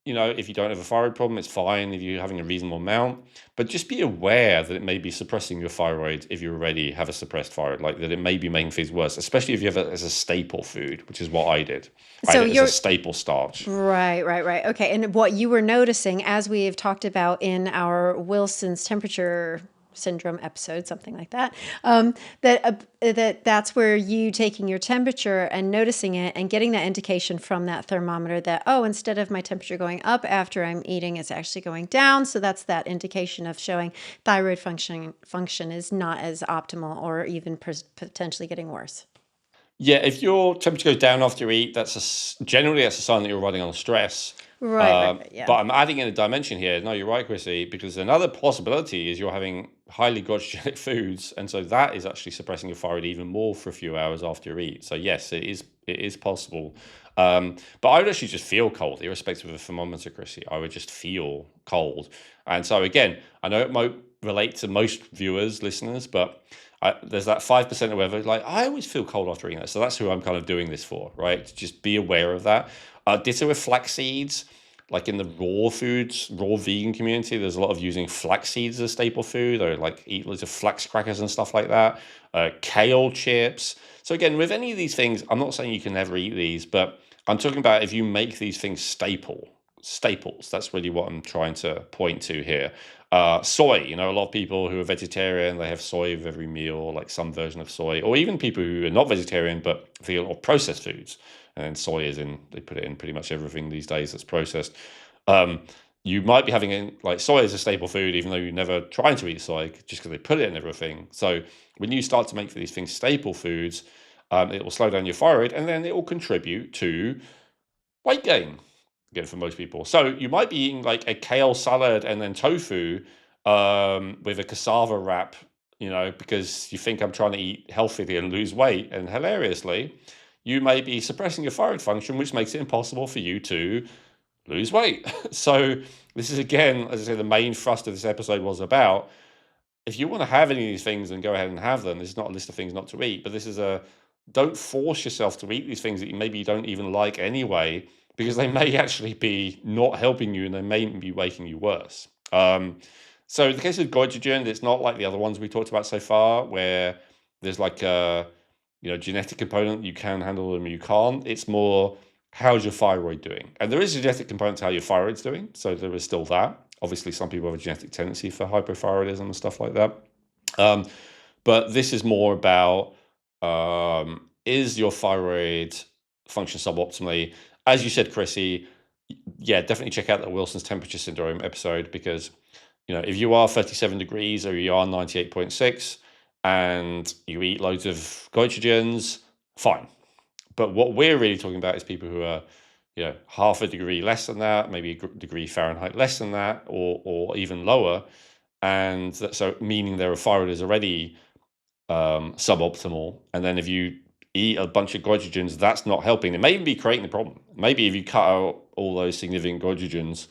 if you don't have a thyroid problem, it's fine if you're having a reasonable amount. But just be aware that it may be suppressing your thyroid if you already have a suppressed thyroid, like that it may be making things worse, especially if you have it as a staple food, which is what I did. I had So it as a you're staple starch. right. Okay. And what you were noticing, as we have talked about in our Wilson's temperature syndrome episode, something like that, that's where you taking your temperature and noticing it and getting that indication from that thermometer that, oh, instead of my temperature going up after I'm eating, it's actually going down. So that's that indication of showing thyroid function is not as optimal or even potentially getting worse. Yeah, if your temperature goes down after you eat, generally that's a sign that you're running on stress. Right. But Yeah. I'm adding in a dimension here. No, you're right, Chrissy, because another possibility is you're having highly goitrogenic foods, and so that is actually suppressing your thyroid even more for a few hours after you eat. So yes, it is possible. But I would actually just feel cold, irrespective of a thermometer, Chrissy. I would just feel cold. And so again, I know it might relate to most viewers, listeners, but there's that 5% or whatever. Like, I always feel cold after eating that. So that's who I'm kind of doing this for, right? Just be aware of that. Ditto with flax seeds. Like in the raw foods, raw vegan community, there's a lot of using flax seeds as a staple food, or like eat loads of flax crackers and stuff like that. Kale chips. So again, with any of these things, I'm not saying you can never eat these, but I'm talking about if you make these things staples. That's really what I'm trying to point to here. Soy, a lot of people who are vegetarian, they have soy with every meal, like some version of soy, or even people who are not vegetarian but feel a lot of processed foods. And then soy they put it in pretty much everything these days that's processed. You might be having like soy as a staple food, even though you're never trying to eat soy, just because they put it in everything. So when you start to make these things staple foods, it will slow down your thyroid, and then it will contribute to weight gain, again, for most people. So you might be eating like a kale salad and then tofu with a cassava wrap, because you think I'm trying to eat healthily and lose weight. And hilariously, you may be suppressing your thyroid function, which makes it impossible for you to lose weight. So this is, again, as I say, the main thrust of this episode was about, if you want to have any of these things, then go ahead and have them. This is not a list of things not to eat, but this is don't force yourself to eat these things that maybe you don't even like anyway, because they may actually be not helping you and they may be making you worse. So in the case of goitrogen, it's not like the other ones we talked about so far, where there's like a genetic component, you can handle them, you can't. It's more, how's your thyroid doing? And there is a genetic component to how your thyroid's doing, so there is still that. Obviously, some people have a genetic tendency for hypothyroidism and stuff like that. But this is more about, is your thyroid function suboptimally? As you said, Chrissy, yeah, definitely check out the Wilson's temperature syndrome episode, because if you are 37 degrees or you are 98.6 and you eat loads of goitrogens, fine. But what we're really talking about is people who are, half a degree less than that, maybe a degree Fahrenheit less than that, or even lower, and so meaning their thyroid is already suboptimal. And then if you eat a bunch of goitrogens, that's not helping. It may even be creating the problem. Maybe if you cut out all those significant goitrogens,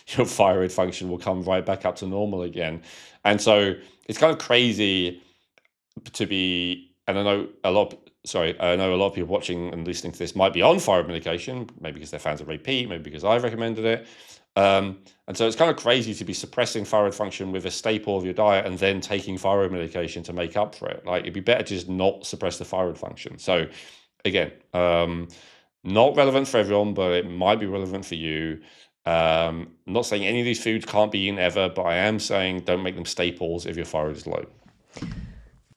your thyroid function will come right back up to normal again. And so it's kind of crazy to be, and I know a lot of people watching and listening to this might be on thyroid medication, maybe because they're fans of Repeat, maybe because I've recommended it. And so it's kind of crazy to be suppressing thyroid function with a staple of your diet and then taking thyroid medication to make up for it. Like, it'd be better to just not suppress the thyroid function. So again, not relevant for everyone, but it might be relevant for you. I'm not saying any of these foods can't be eaten ever, but I am saying don't make them staples if your thyroid is low.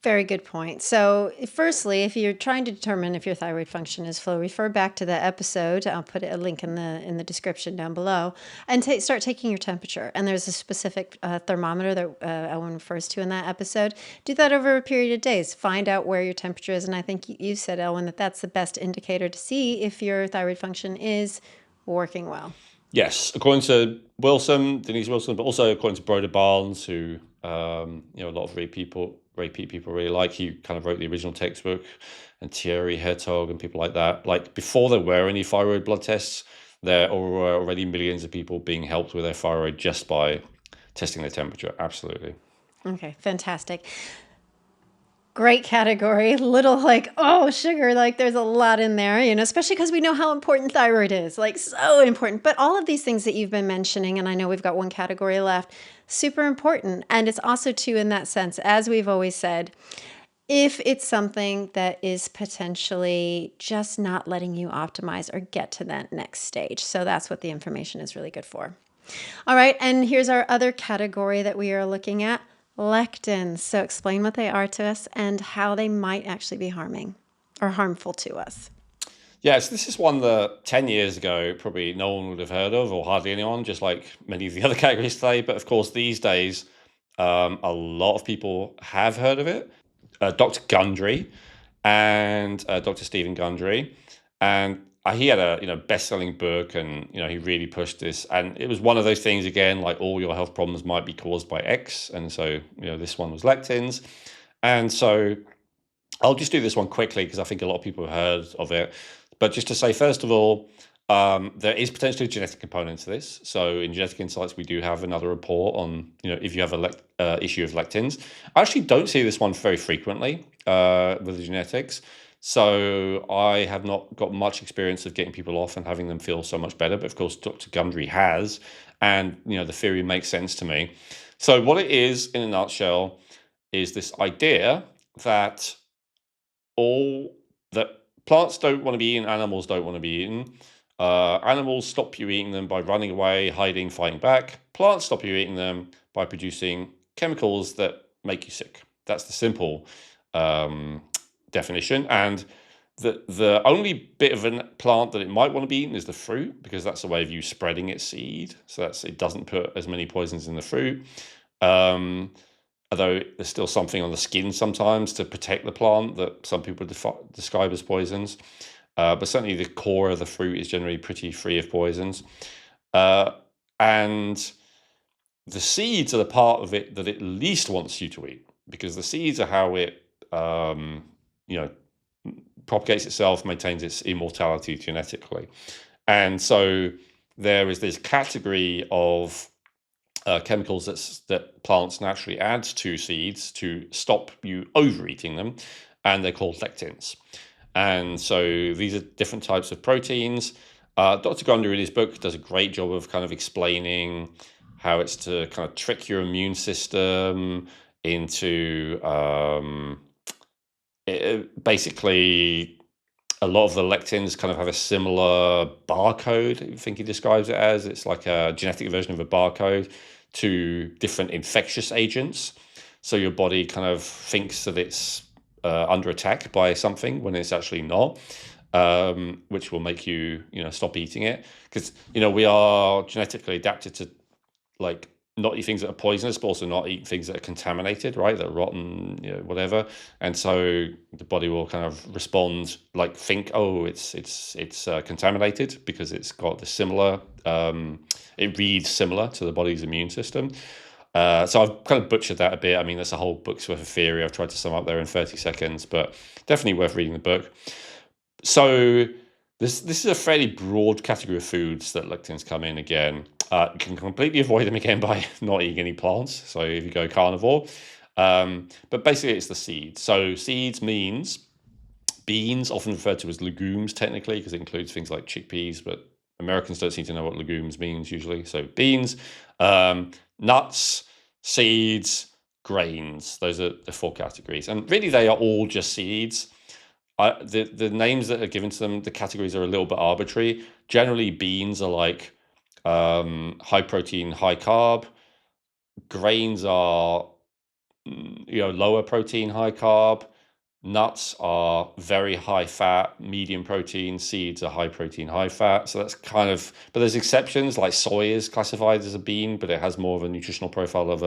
Very good point. So, firstly, if you're trying to determine if your thyroid function is low, refer back to the episode. I'll put a link in the description down below, and start taking your temperature. And there's a specific thermometer that Ellen refers to in that episode. Do that over a period of days. Find out where your temperature is, and I think you said, Ellen, that that's the best indicator to see if your thyroid function is working well. Yes, according to Denise Wilson, but also according to Broder Barnes, who a lot of repeat people really like. He kind of wrote the original textbook, and Thierry Hertog and people like that. Like, before there were any thyroid blood tests, there were already millions of people being helped with their thyroid just by testing their temperature. Absolutely. Okay, fantastic. Great category. Little like, oh, sugar, like there's a lot in there, especially because we know how important thyroid is, like so important. But all of these things that you've been mentioning, and I know we've got one category left, super important. And it's also too, in that sense, as we've always said, if it's something that is potentially just not letting you optimize or get to that next stage. So that's what the information is really good for. All right, and here's our other category that we are looking at, lectins. So explain what they are to us and how they might actually be harming or harmful to us. Yes, this is one that 10 years ago, probably no one would have heard of, or hardly anyone, just like many of the other categories today. But of course, these days, a lot of people have heard of it. Dr. Gundry and Dr. Stephen Gundry. And he had a best-selling book, and he really pushed this. And it was one of those things, again, like all your health problems might be caused by X. And so, this one was lectins. And so I'll just do this one quickly because I think a lot of people have heard of it. But just to say, first of all, there is potentially a genetic component to this. So in Genetic Insights, we do have another report on, if you have a issue of lectins. I actually don't see this one very frequently with the genetics. So I have not got much experience of getting people off and having them feel so much better. But of course, Dr. Gundry has. And, the theory makes sense to me. So what it is, in a nutshell, is this idea that that plants don't want to be eaten, animals don't want to be eaten. Animals stop you eating them by running away, hiding, fighting back. Plants stop you eating them by producing chemicals that make you sick. That's the simple definition. And the only bit of a plant that it might want to be eaten is the fruit, because that's a way of you spreading its seed. So it doesn't put as many poisons in the fruit. Although there's still something on the skin sometimes to protect the plant that some people describe as poisons. But certainly the core of the fruit is generally pretty free of poisons. And the seeds are the part of it that it least wants you to eat, because the seeds are how it, propagates itself, maintains its immortality genetically. And so there is this category of chemicals that plants naturally add to seeds to stop you overeating them, and they're called lectins. And so these are different types of proteins. Dr. Gundry in his book does a great job of kind of explaining how it's to kind of trick your immune system into basically a lot of the lectins kind of have a similar barcode. I think he describes it as it's like a genetic version of a barcode to different infectious agents. So your body kind of thinks that it's under attack by something when it's actually not, which will make you, stop eating it. Because, we are genetically adapted to like not eat things that are poisonous, but also not eat things that are contaminated, right? That are rotten, whatever. And so the body will kind of respond, like think, oh, it's contaminated because it's got the similar, it reads similar to the body's immune system. So I've kind of butchered that a bit. I mean, there's a whole book's worth of theory I've tried to sum up there in 30 seconds, but definitely worth reading the book. So this is a fairly broad category of foods that lectins come in again. You can completely avoid them again by not eating any plants. So if you go carnivore, but basically it's the seeds. So seeds means beans, often referred to as legumes technically, because it includes things like chickpeas, but Americans don't seem to know what legumes means usually. So beans, nuts, seeds, grains. Those are the four categories. And really they are all just seeds. The names that are given to them, the categories are a little bit arbitrary. Generally, beans are like high protein, high carb. Grains are lower protein, high carb. Nuts are very high fat, medium protein. Seeds are high protein, high fat. So that's kind of, but there's exceptions, like soy is classified as a bean, but it has more of a nutritional profile of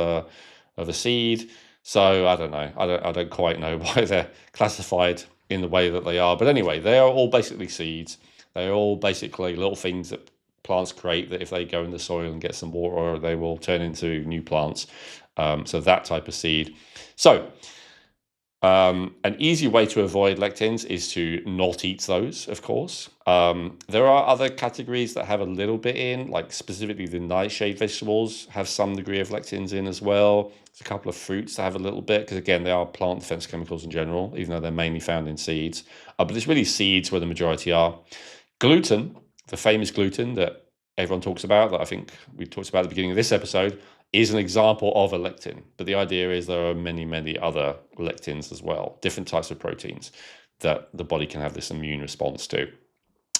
a seed. So I don't know. I don't quite know why they're classified in the way that they are. But anyway, they are all basically seeds. They're all basically little things that plants create that if they go in the soil and get some water, they will turn into new plants. So that type of seed. So An easy way to avoid lectins is to not eat those, of course. There are other categories that have a little bit in, like specifically the nightshade vegetables have some degree of lectins in as well. There's a couple of fruits that have a little bit, because again, they are plant defense chemicals in general, even though they're mainly found in seeds. But it's really seeds where the majority are. Gluten, the famous gluten that everyone talks about, that I think we talked about at the beginning of this episode, is an example of a lectin. But the idea is there are many, many other lectins as well, different types of proteins that the body can have this immune response to.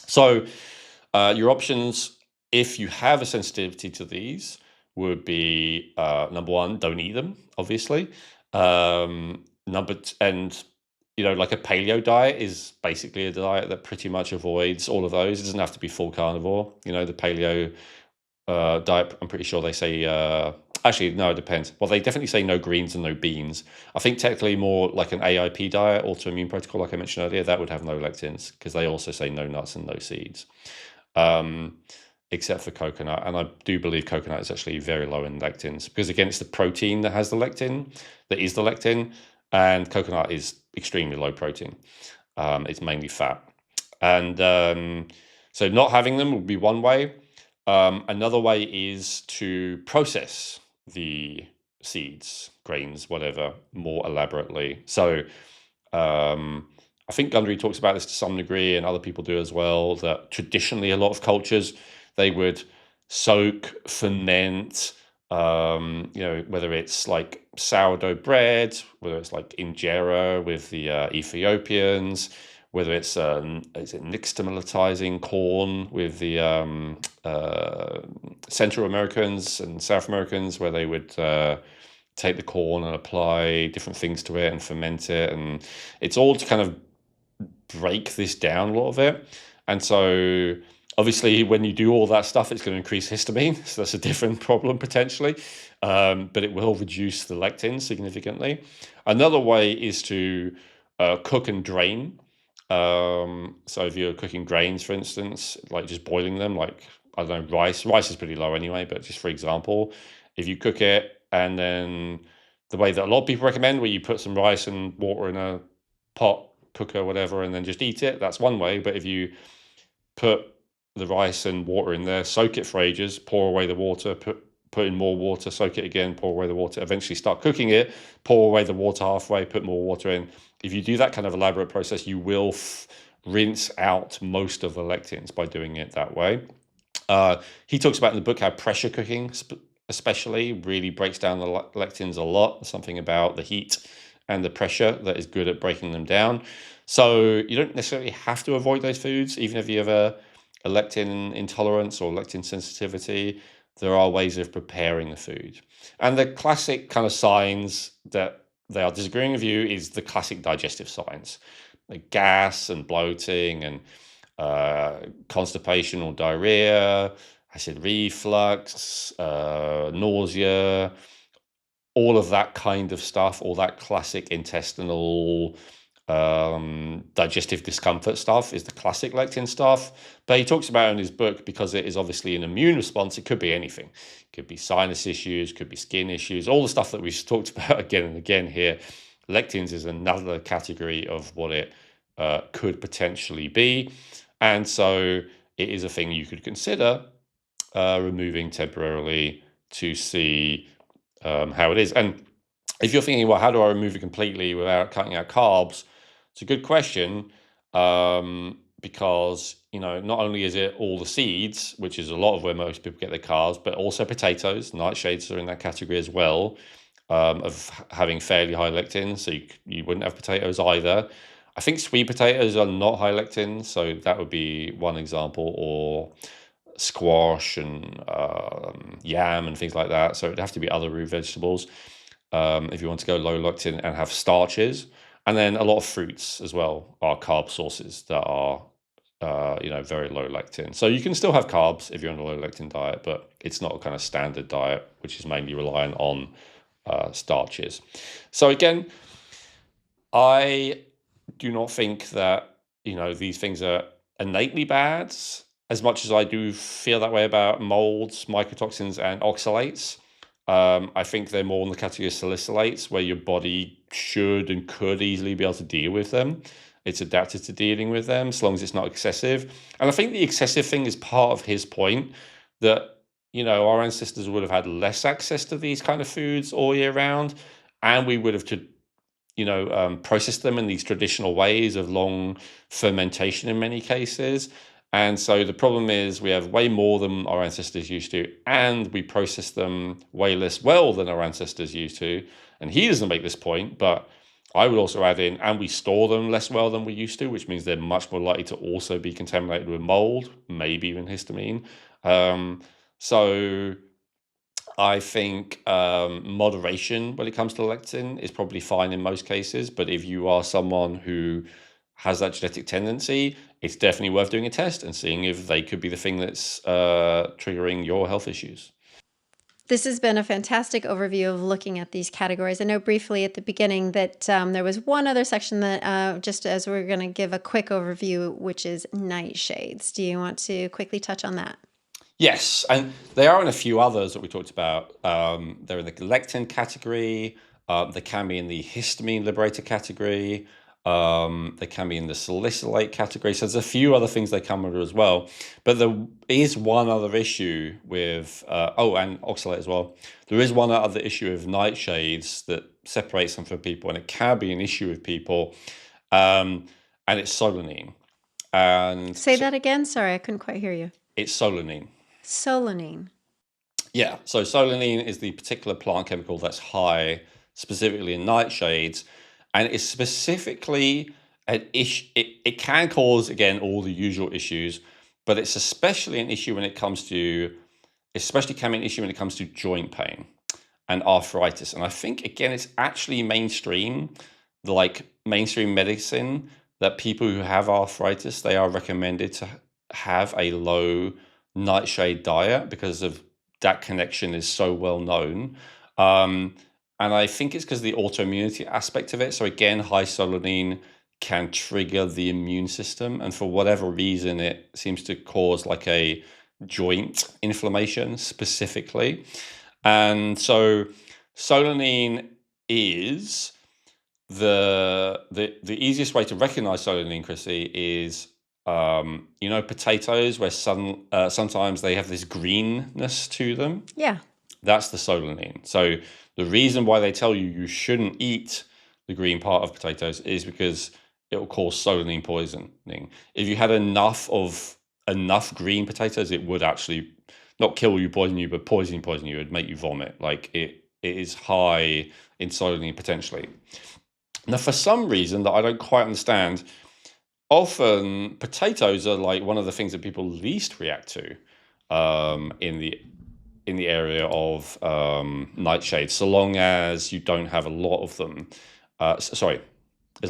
So your options, if you have a sensitivity to these, would be number one, don't eat them, obviously. And like a paleo diet is basically a diet that pretty much avoids all of those. It doesn't have to be full carnivore. The paleo diet, I'm pretty sure they say, actually, no, it depends. Well, they definitely say no greens and no beans. I think technically more like an AIP diet, autoimmune protocol, like I mentioned earlier, that would have no lectins, because they also say no nuts and no seeds, except for coconut. And I do believe coconut is actually very low in lectins, because again, it's the protein that has the lectin, that is the lectin, and coconut is extremely low protein. It's mainly fat. And so not having them would be one way. Another way is to process the seeds, grains, whatever, more elaborately. So I think Gundry talks about this to some degree, and other people do as well, that traditionally a lot of cultures, they would soak, ferment, whether it's like sourdough bread, whether it's like injera with the Ethiopians, whether it's is it nixtamalizing corn with the Central Americans and South Americans, where they would take the corn and apply different things to it and ferment it, and it's all to kind of break this down a lot of it. And so obviously when you do all that stuff, it's going to increase histamine, so that's a different problem potentially, but it will reduce the lectin significantly. Another way is to cook and drain. So if you're cooking grains, for instance, like just boiling them, like, I don't know, rice is pretty low anyway, but just for example, if you cook it, and then the way that a lot of people recommend, where you put some rice and water in a pot, cooker, whatever, and then just eat it, that's one way. But if you put the rice and water in there, soak it for ages, pour away the water, put in more water, soak it again, pour away the water, eventually start cooking it, pour away the water halfway, put more water in. If you do that kind of elaborate process, you will rinse out most of the lectins by doing it that way. He talks about in the book how pressure cooking especially really breaks down the lectins a lot. Something about the heat and the pressure that is good at breaking them down. So you don't necessarily have to avoid those foods, even if you have a lectin intolerance or lectin sensitivity. There are ways of preparing the food. And the classic kind of signs that they are disagreeing with you is the classic digestive signs, like gas and bloating and constipation or diarrhea, acid reflux, nausea, all of that kind of stuff, all that classic intestinal digestive discomfort stuff is the classic lectin stuff. But he talks about it in his book, because it is obviously an immune response. It could be anything. It could be sinus issues, could be skin issues, all the stuff that we've talked about again and again here. Lectins is another category of what it could potentially be. And so it is a thing you could consider removing temporarily to see how it is. And if you're thinking, well, how do I remove it completely without cutting out carbs? It's a good question, because, not only is it all the seeds, which is a lot of where most people get their carbs, but also potatoes. Nightshades are in that category as well, of having fairly high lectins. So you wouldn't have potatoes either. I think sweet potatoes are not high lectin, so that would be one example, or squash and yam and things like that. So it'd have to be other root vegetables if you want to go low lectin and have starches. And then a lot of fruits as well are carb sources that are very low lectin. So you can still have carbs if you're on a low lectin diet, but it's not a kind of standard diet, which is mainly reliant on starches. So again, I do not think that these things are innately bad, as much as I do feel that way about molds, mycotoxins, and oxalates. I think they're more in the category of salicylates, where your body should and could easily be able to deal with them. It's adapted to dealing with them as long as it's not excessive. And I think the excessive thing is part of his point that, our ancestors would have had less access to these kind of foods all year round, and we would have to process them in these traditional ways of long fermentation in many cases. And so the problem is we have way more than our ancestors used to, and we process them way less well than our ancestors used to. And he doesn't make this point, but I would also add in, and we store them less well than we used to, which means they're much more likely to also be contaminated with mold, maybe even histamine. So I think moderation when it comes to lectin is probably fine in most cases. But if you are someone who has that genetic tendency, it's definitely worth doing a test and seeing if they could be the thing that's triggering your health issues. This has been a fantastic overview of looking at these categories. I know briefly at the beginning that there was one other section that just as we're going to give a quick overview, which is nightshades. Do you want to quickly touch on that? Yes, and there are in a few others that we talked about. They're in the lectin category. They can be in the histamine liberator category. They can be in the salicylate category. So there's a few other things they come under as well. But there is one other issue with, and oxalate as well. There is one other issue with nightshades that separates them from people, and it can be an issue with people, and it's solanine. And Say that again. Sorry, I couldn't quite hear you. it's solanine. Solanine. Yeah, so solanine is the particular plant chemical that's high specifically in nightshades, and it's specifically an issue. It can cause, again, all the usual issues, but it's especially an issue when it comes to, joint pain and arthritis. And I think, again, it's actually mainstream medicine, that people who have arthritis, they are recommended to have a low nightshade diet because of that connection is so well known. And I think it's because of the autoimmunity aspect of it. So again, high solanine can trigger the immune system, and for whatever reason, it seems to cause like a joint inflammation specifically. And so solanine is the easiest way to recognize solanine, Chrissy, is potatoes where sometimes they have this greenness to them. Yeah. That's the solanine. So the reason why they tell you shouldn't eat the green part of potatoes is because it will cause solanine poisoning. If you had enough green potatoes, it would actually not kill you, poison you, but poison you. It would make you vomit. Like it is high in solanine potentially. Now, for some reason that I don't quite understand, often potatoes are like one of the things that people least react to in the area of nightshades, so long as you don't have a lot of them. As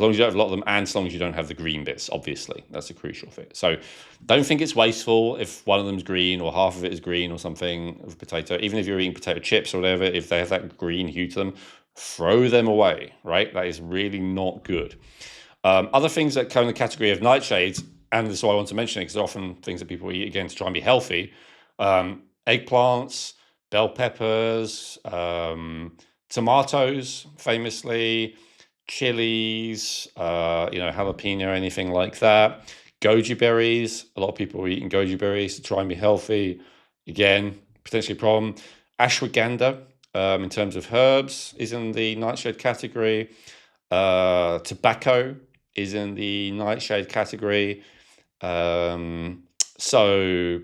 long as you don't have a lot of them, and as long as you don't have the green bits, obviously. That's a crucial thing. So don't think it's wasteful if one of them's green or half of it is green or something of potato. Even if you're eating potato chips or whatever, if they have that green hue to them, throw them away, right? That is really not good. Other things that come in the category of nightshades, and this is why I want to mention it, because they're often things that people eat, again, to try and be healthy. Eggplants, bell peppers, tomatoes, famously, chilies, jalapeno, anything like that. Goji berries, a lot of people are eating goji berries to try and be healthy. Again, potentially a problem. Ashwagandha, in terms of herbs, is in the nightshade category. Tobacco is in the nightshade category. So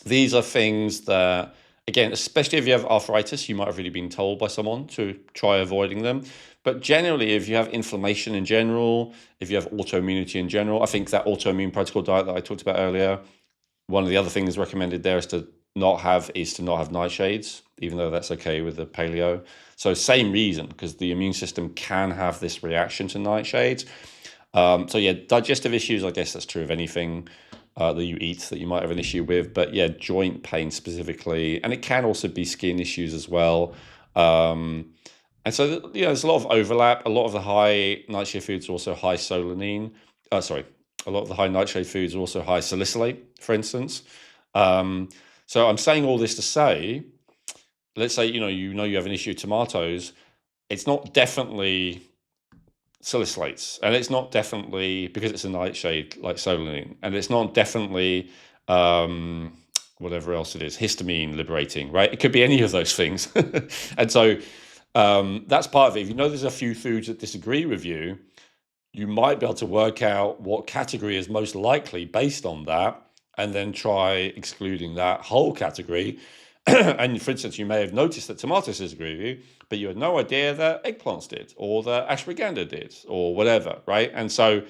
these are things that, again, especially if you have arthritis, you might have really been told by someone to try avoiding them. But generally, if you have inflammation in general, if you have autoimmunity in general, I think that autoimmune protocol diet that I talked about earlier, one of the other things recommended there is to not have nightshades, even though that's okay with the paleo. So same reason, because the immune system can have this reaction to nightshades. So yeah, digestive issues, I guess that's true of anything that you eat that you might have an issue with. But yeah, joint pain specifically, and it can also be skin issues as well. And so there's a lot of overlap. A lot of the high nightshade foods are also high solanine. A lot of the high nightshade foods are also high salicylate, for instance. So I'm saying all this to say, let's say, you have an issue with tomatoes, it's not definitely salicylates, and it's not definitely because it's a nightshade like solanine, and it's not definitely whatever else it is, histamine liberating, right? It could be any of those things. And so that's part of it. If you know there's a few foods that disagree with you, you might be able to work out what category is most likely based on that, and then try excluding that whole category. And for instance, you may have noticed that tomatoes disagree with you, but you had no idea that eggplants did, or that ashwagandha did, or whatever, right? And so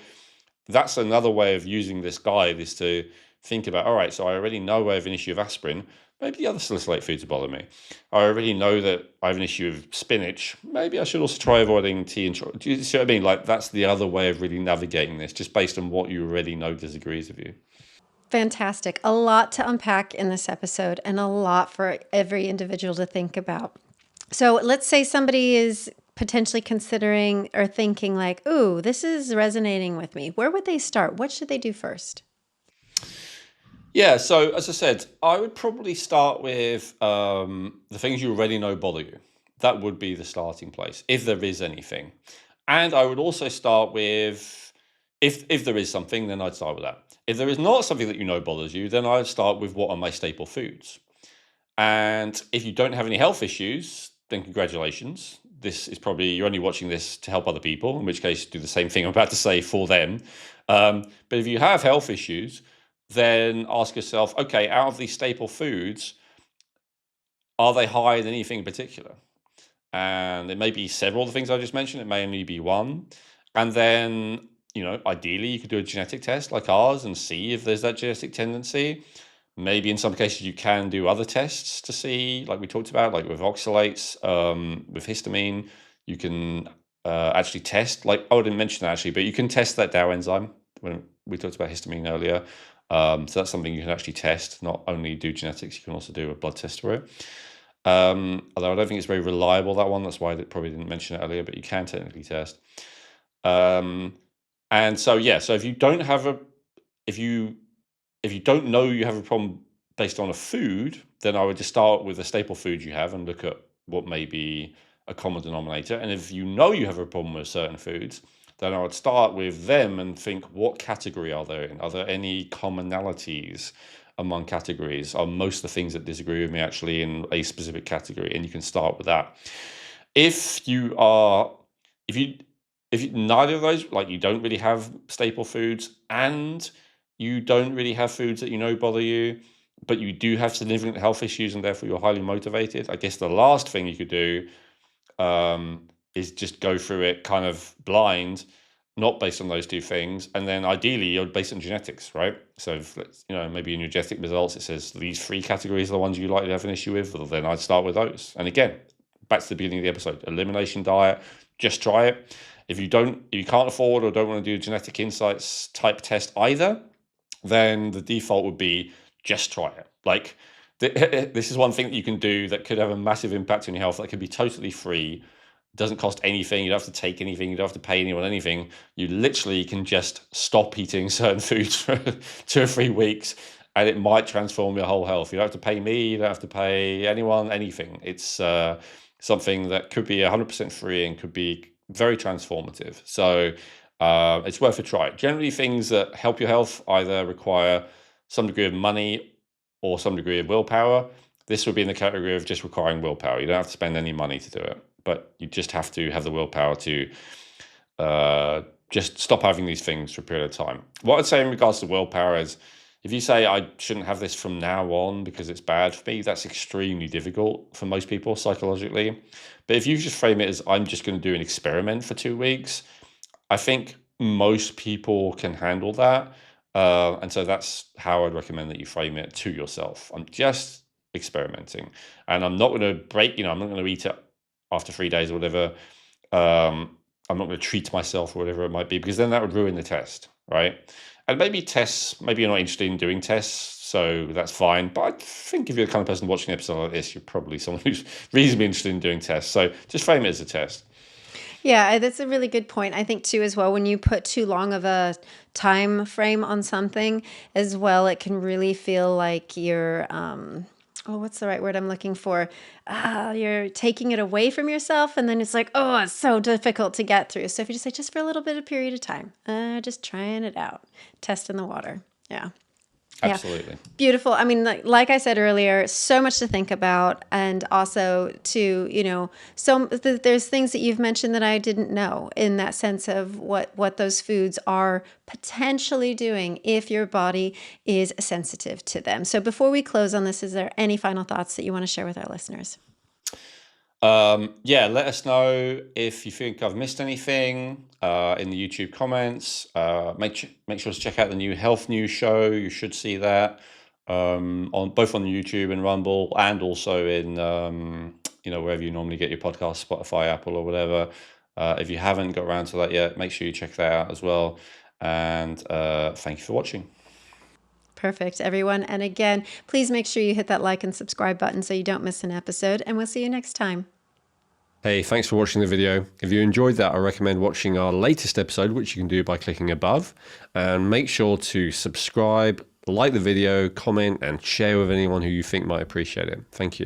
that's another way of using this guide, is to think about, all right, so I already know I have an issue of aspirin. Maybe the other salicylate foods bother me. I already know that I have an issue with spinach. Maybe I should also try avoiding tea and chocolate. Do you see what I mean? Like, that's the other way of really navigating this, just based on what you already know disagrees with you. Fantastic. A lot to unpack in this episode and a lot for every individual to think about. So let's say somebody is potentially considering or thinking like, ooh, this is resonating with me. Where would they start? What should they do first? Yeah, so as I said, I would probably start with the things you already know bother you. That would be the starting place, if there is anything. And I would also start with, if there is something, then I'd start with that. If there is not something that you know bothers you, then I'd start with what are my staple foods. And if you don't have any health issues, then congratulations. This is probably, you're only watching this to help other people, in which case do the same thing I'm about to say for them. But if you have health issues, then ask yourself, okay, out of these staple foods, are they high in anything in particular? And it may be several of the things I just mentioned. It may only be one. And then, ideally, you could do a genetic test like ours and see if there's that genetic tendency. Maybe in some cases you can do other tests to see, like we talked about, like with oxalates, with histamine, you can actually test, like, I didn't mention that actually, but you can test that DAO enzyme when we talked about histamine earlier. So that's something you can actually test, not only do genetics, you can also do a blood test for it. Although I don't think it's very reliable, that one. That's why I probably didn't mention it earlier, but you can technically test. And so, yeah, so if you don't have if you don't know you have a problem based on a food, then I would just start with the staple foods you have and look at what may be a common denominator. And if you know you have a problem with certain foods, then I would start with them and think, what category are they in? Are there any commonalities among categories? Are most of the things that disagree with me actually in a specific category? And you can start with that. If you are, if you, neither of those, like you don't really have staple foods and you don't really have foods that bother you, but you do have significant health issues and therefore you're highly motivated, I guess the last thing you could do is just go through it kind of blind, not based on those two things. And then ideally you're based on genetics, right? So if, maybe in your genetic results, it says these three categories are the ones you likely have an issue with, well, then I'd start with those. And again, back to the beginning of the episode, elimination diet, just try it. If you can't afford or don't want to do a genetic insights type test either, then the default would be just try it. Like, this is one thing that you can do that could have a massive impact on your health, that could be totally free, doesn't cost anything, you don't have to take anything, you don't have to pay anyone anything. You literally can just stop eating certain foods for 2 or 3 weeks, and it might transform your whole health. You don't have to pay me, you don't have to pay anyone anything. It's something that could be 100% free and could be very transformative. So it's worth a try. Generally, things that help your health either require some degree of money or some degree of willpower. This would be in the category of just requiring willpower. You don't have to spend any money to do it, but you just have to have the willpower to just stop having these things for a period of time. What I'd say in regards to willpower is, if you say I shouldn't have this from now on because it's bad for me, that's extremely difficult for most people psychologically. But if you just frame it as, I'm just going to do an experiment for 2 weeks, I think most people can handle that. And so that's how I'd recommend that you frame it to yourself. I'm just experimenting, and I'm not going to break, I'm not going to eat it after 3 days or whatever. I'm not going to treat myself or whatever it might be, because then that would ruin the test, right? And maybe you're not interested in doing tests, so that's fine. But I think if you're the kind of person watching an episode like this, you're probably someone who's reasonably interested in doing tests. So just frame it as a test. Yeah, that's a really good point. I think too, as well, when you put too long of a time frame on something as well, it can really feel like you're oh, what's the right word I'm looking for? You're taking it away from yourself, and then it's like, oh, it's so difficult to get through. So if you just say, just for a little bit of period of time, just trying it out, testing the water. Yeah. Yeah. Absolutely. Beautiful. I mean, like I said earlier, so much to think about. And also to, there's things that you've mentioned that I didn't know, in that sense of what those foods are potentially doing if your body is sensitive to them. So before we close on this, is there any final thoughts that you want to share with our listeners? Yeah, let us know if you think I've missed anything in the YouTube comments. Make sure to check out the new health news show. You should see that on both on YouTube and Rumble, and also in wherever you normally get your podcast, Spotify, Apple, or whatever. If you haven't got around to that yet, make sure you check that out as well. And thank you for watching. Perfect, everyone. And again, please make sure you hit that like and subscribe button so you don't miss an episode. And we'll see you next time. Hey, thanks for watching the video. If you enjoyed that, I recommend watching our latest episode, which you can do by clicking above. And make sure to subscribe, like the video, comment, and share with anyone who you think might appreciate it. Thank you.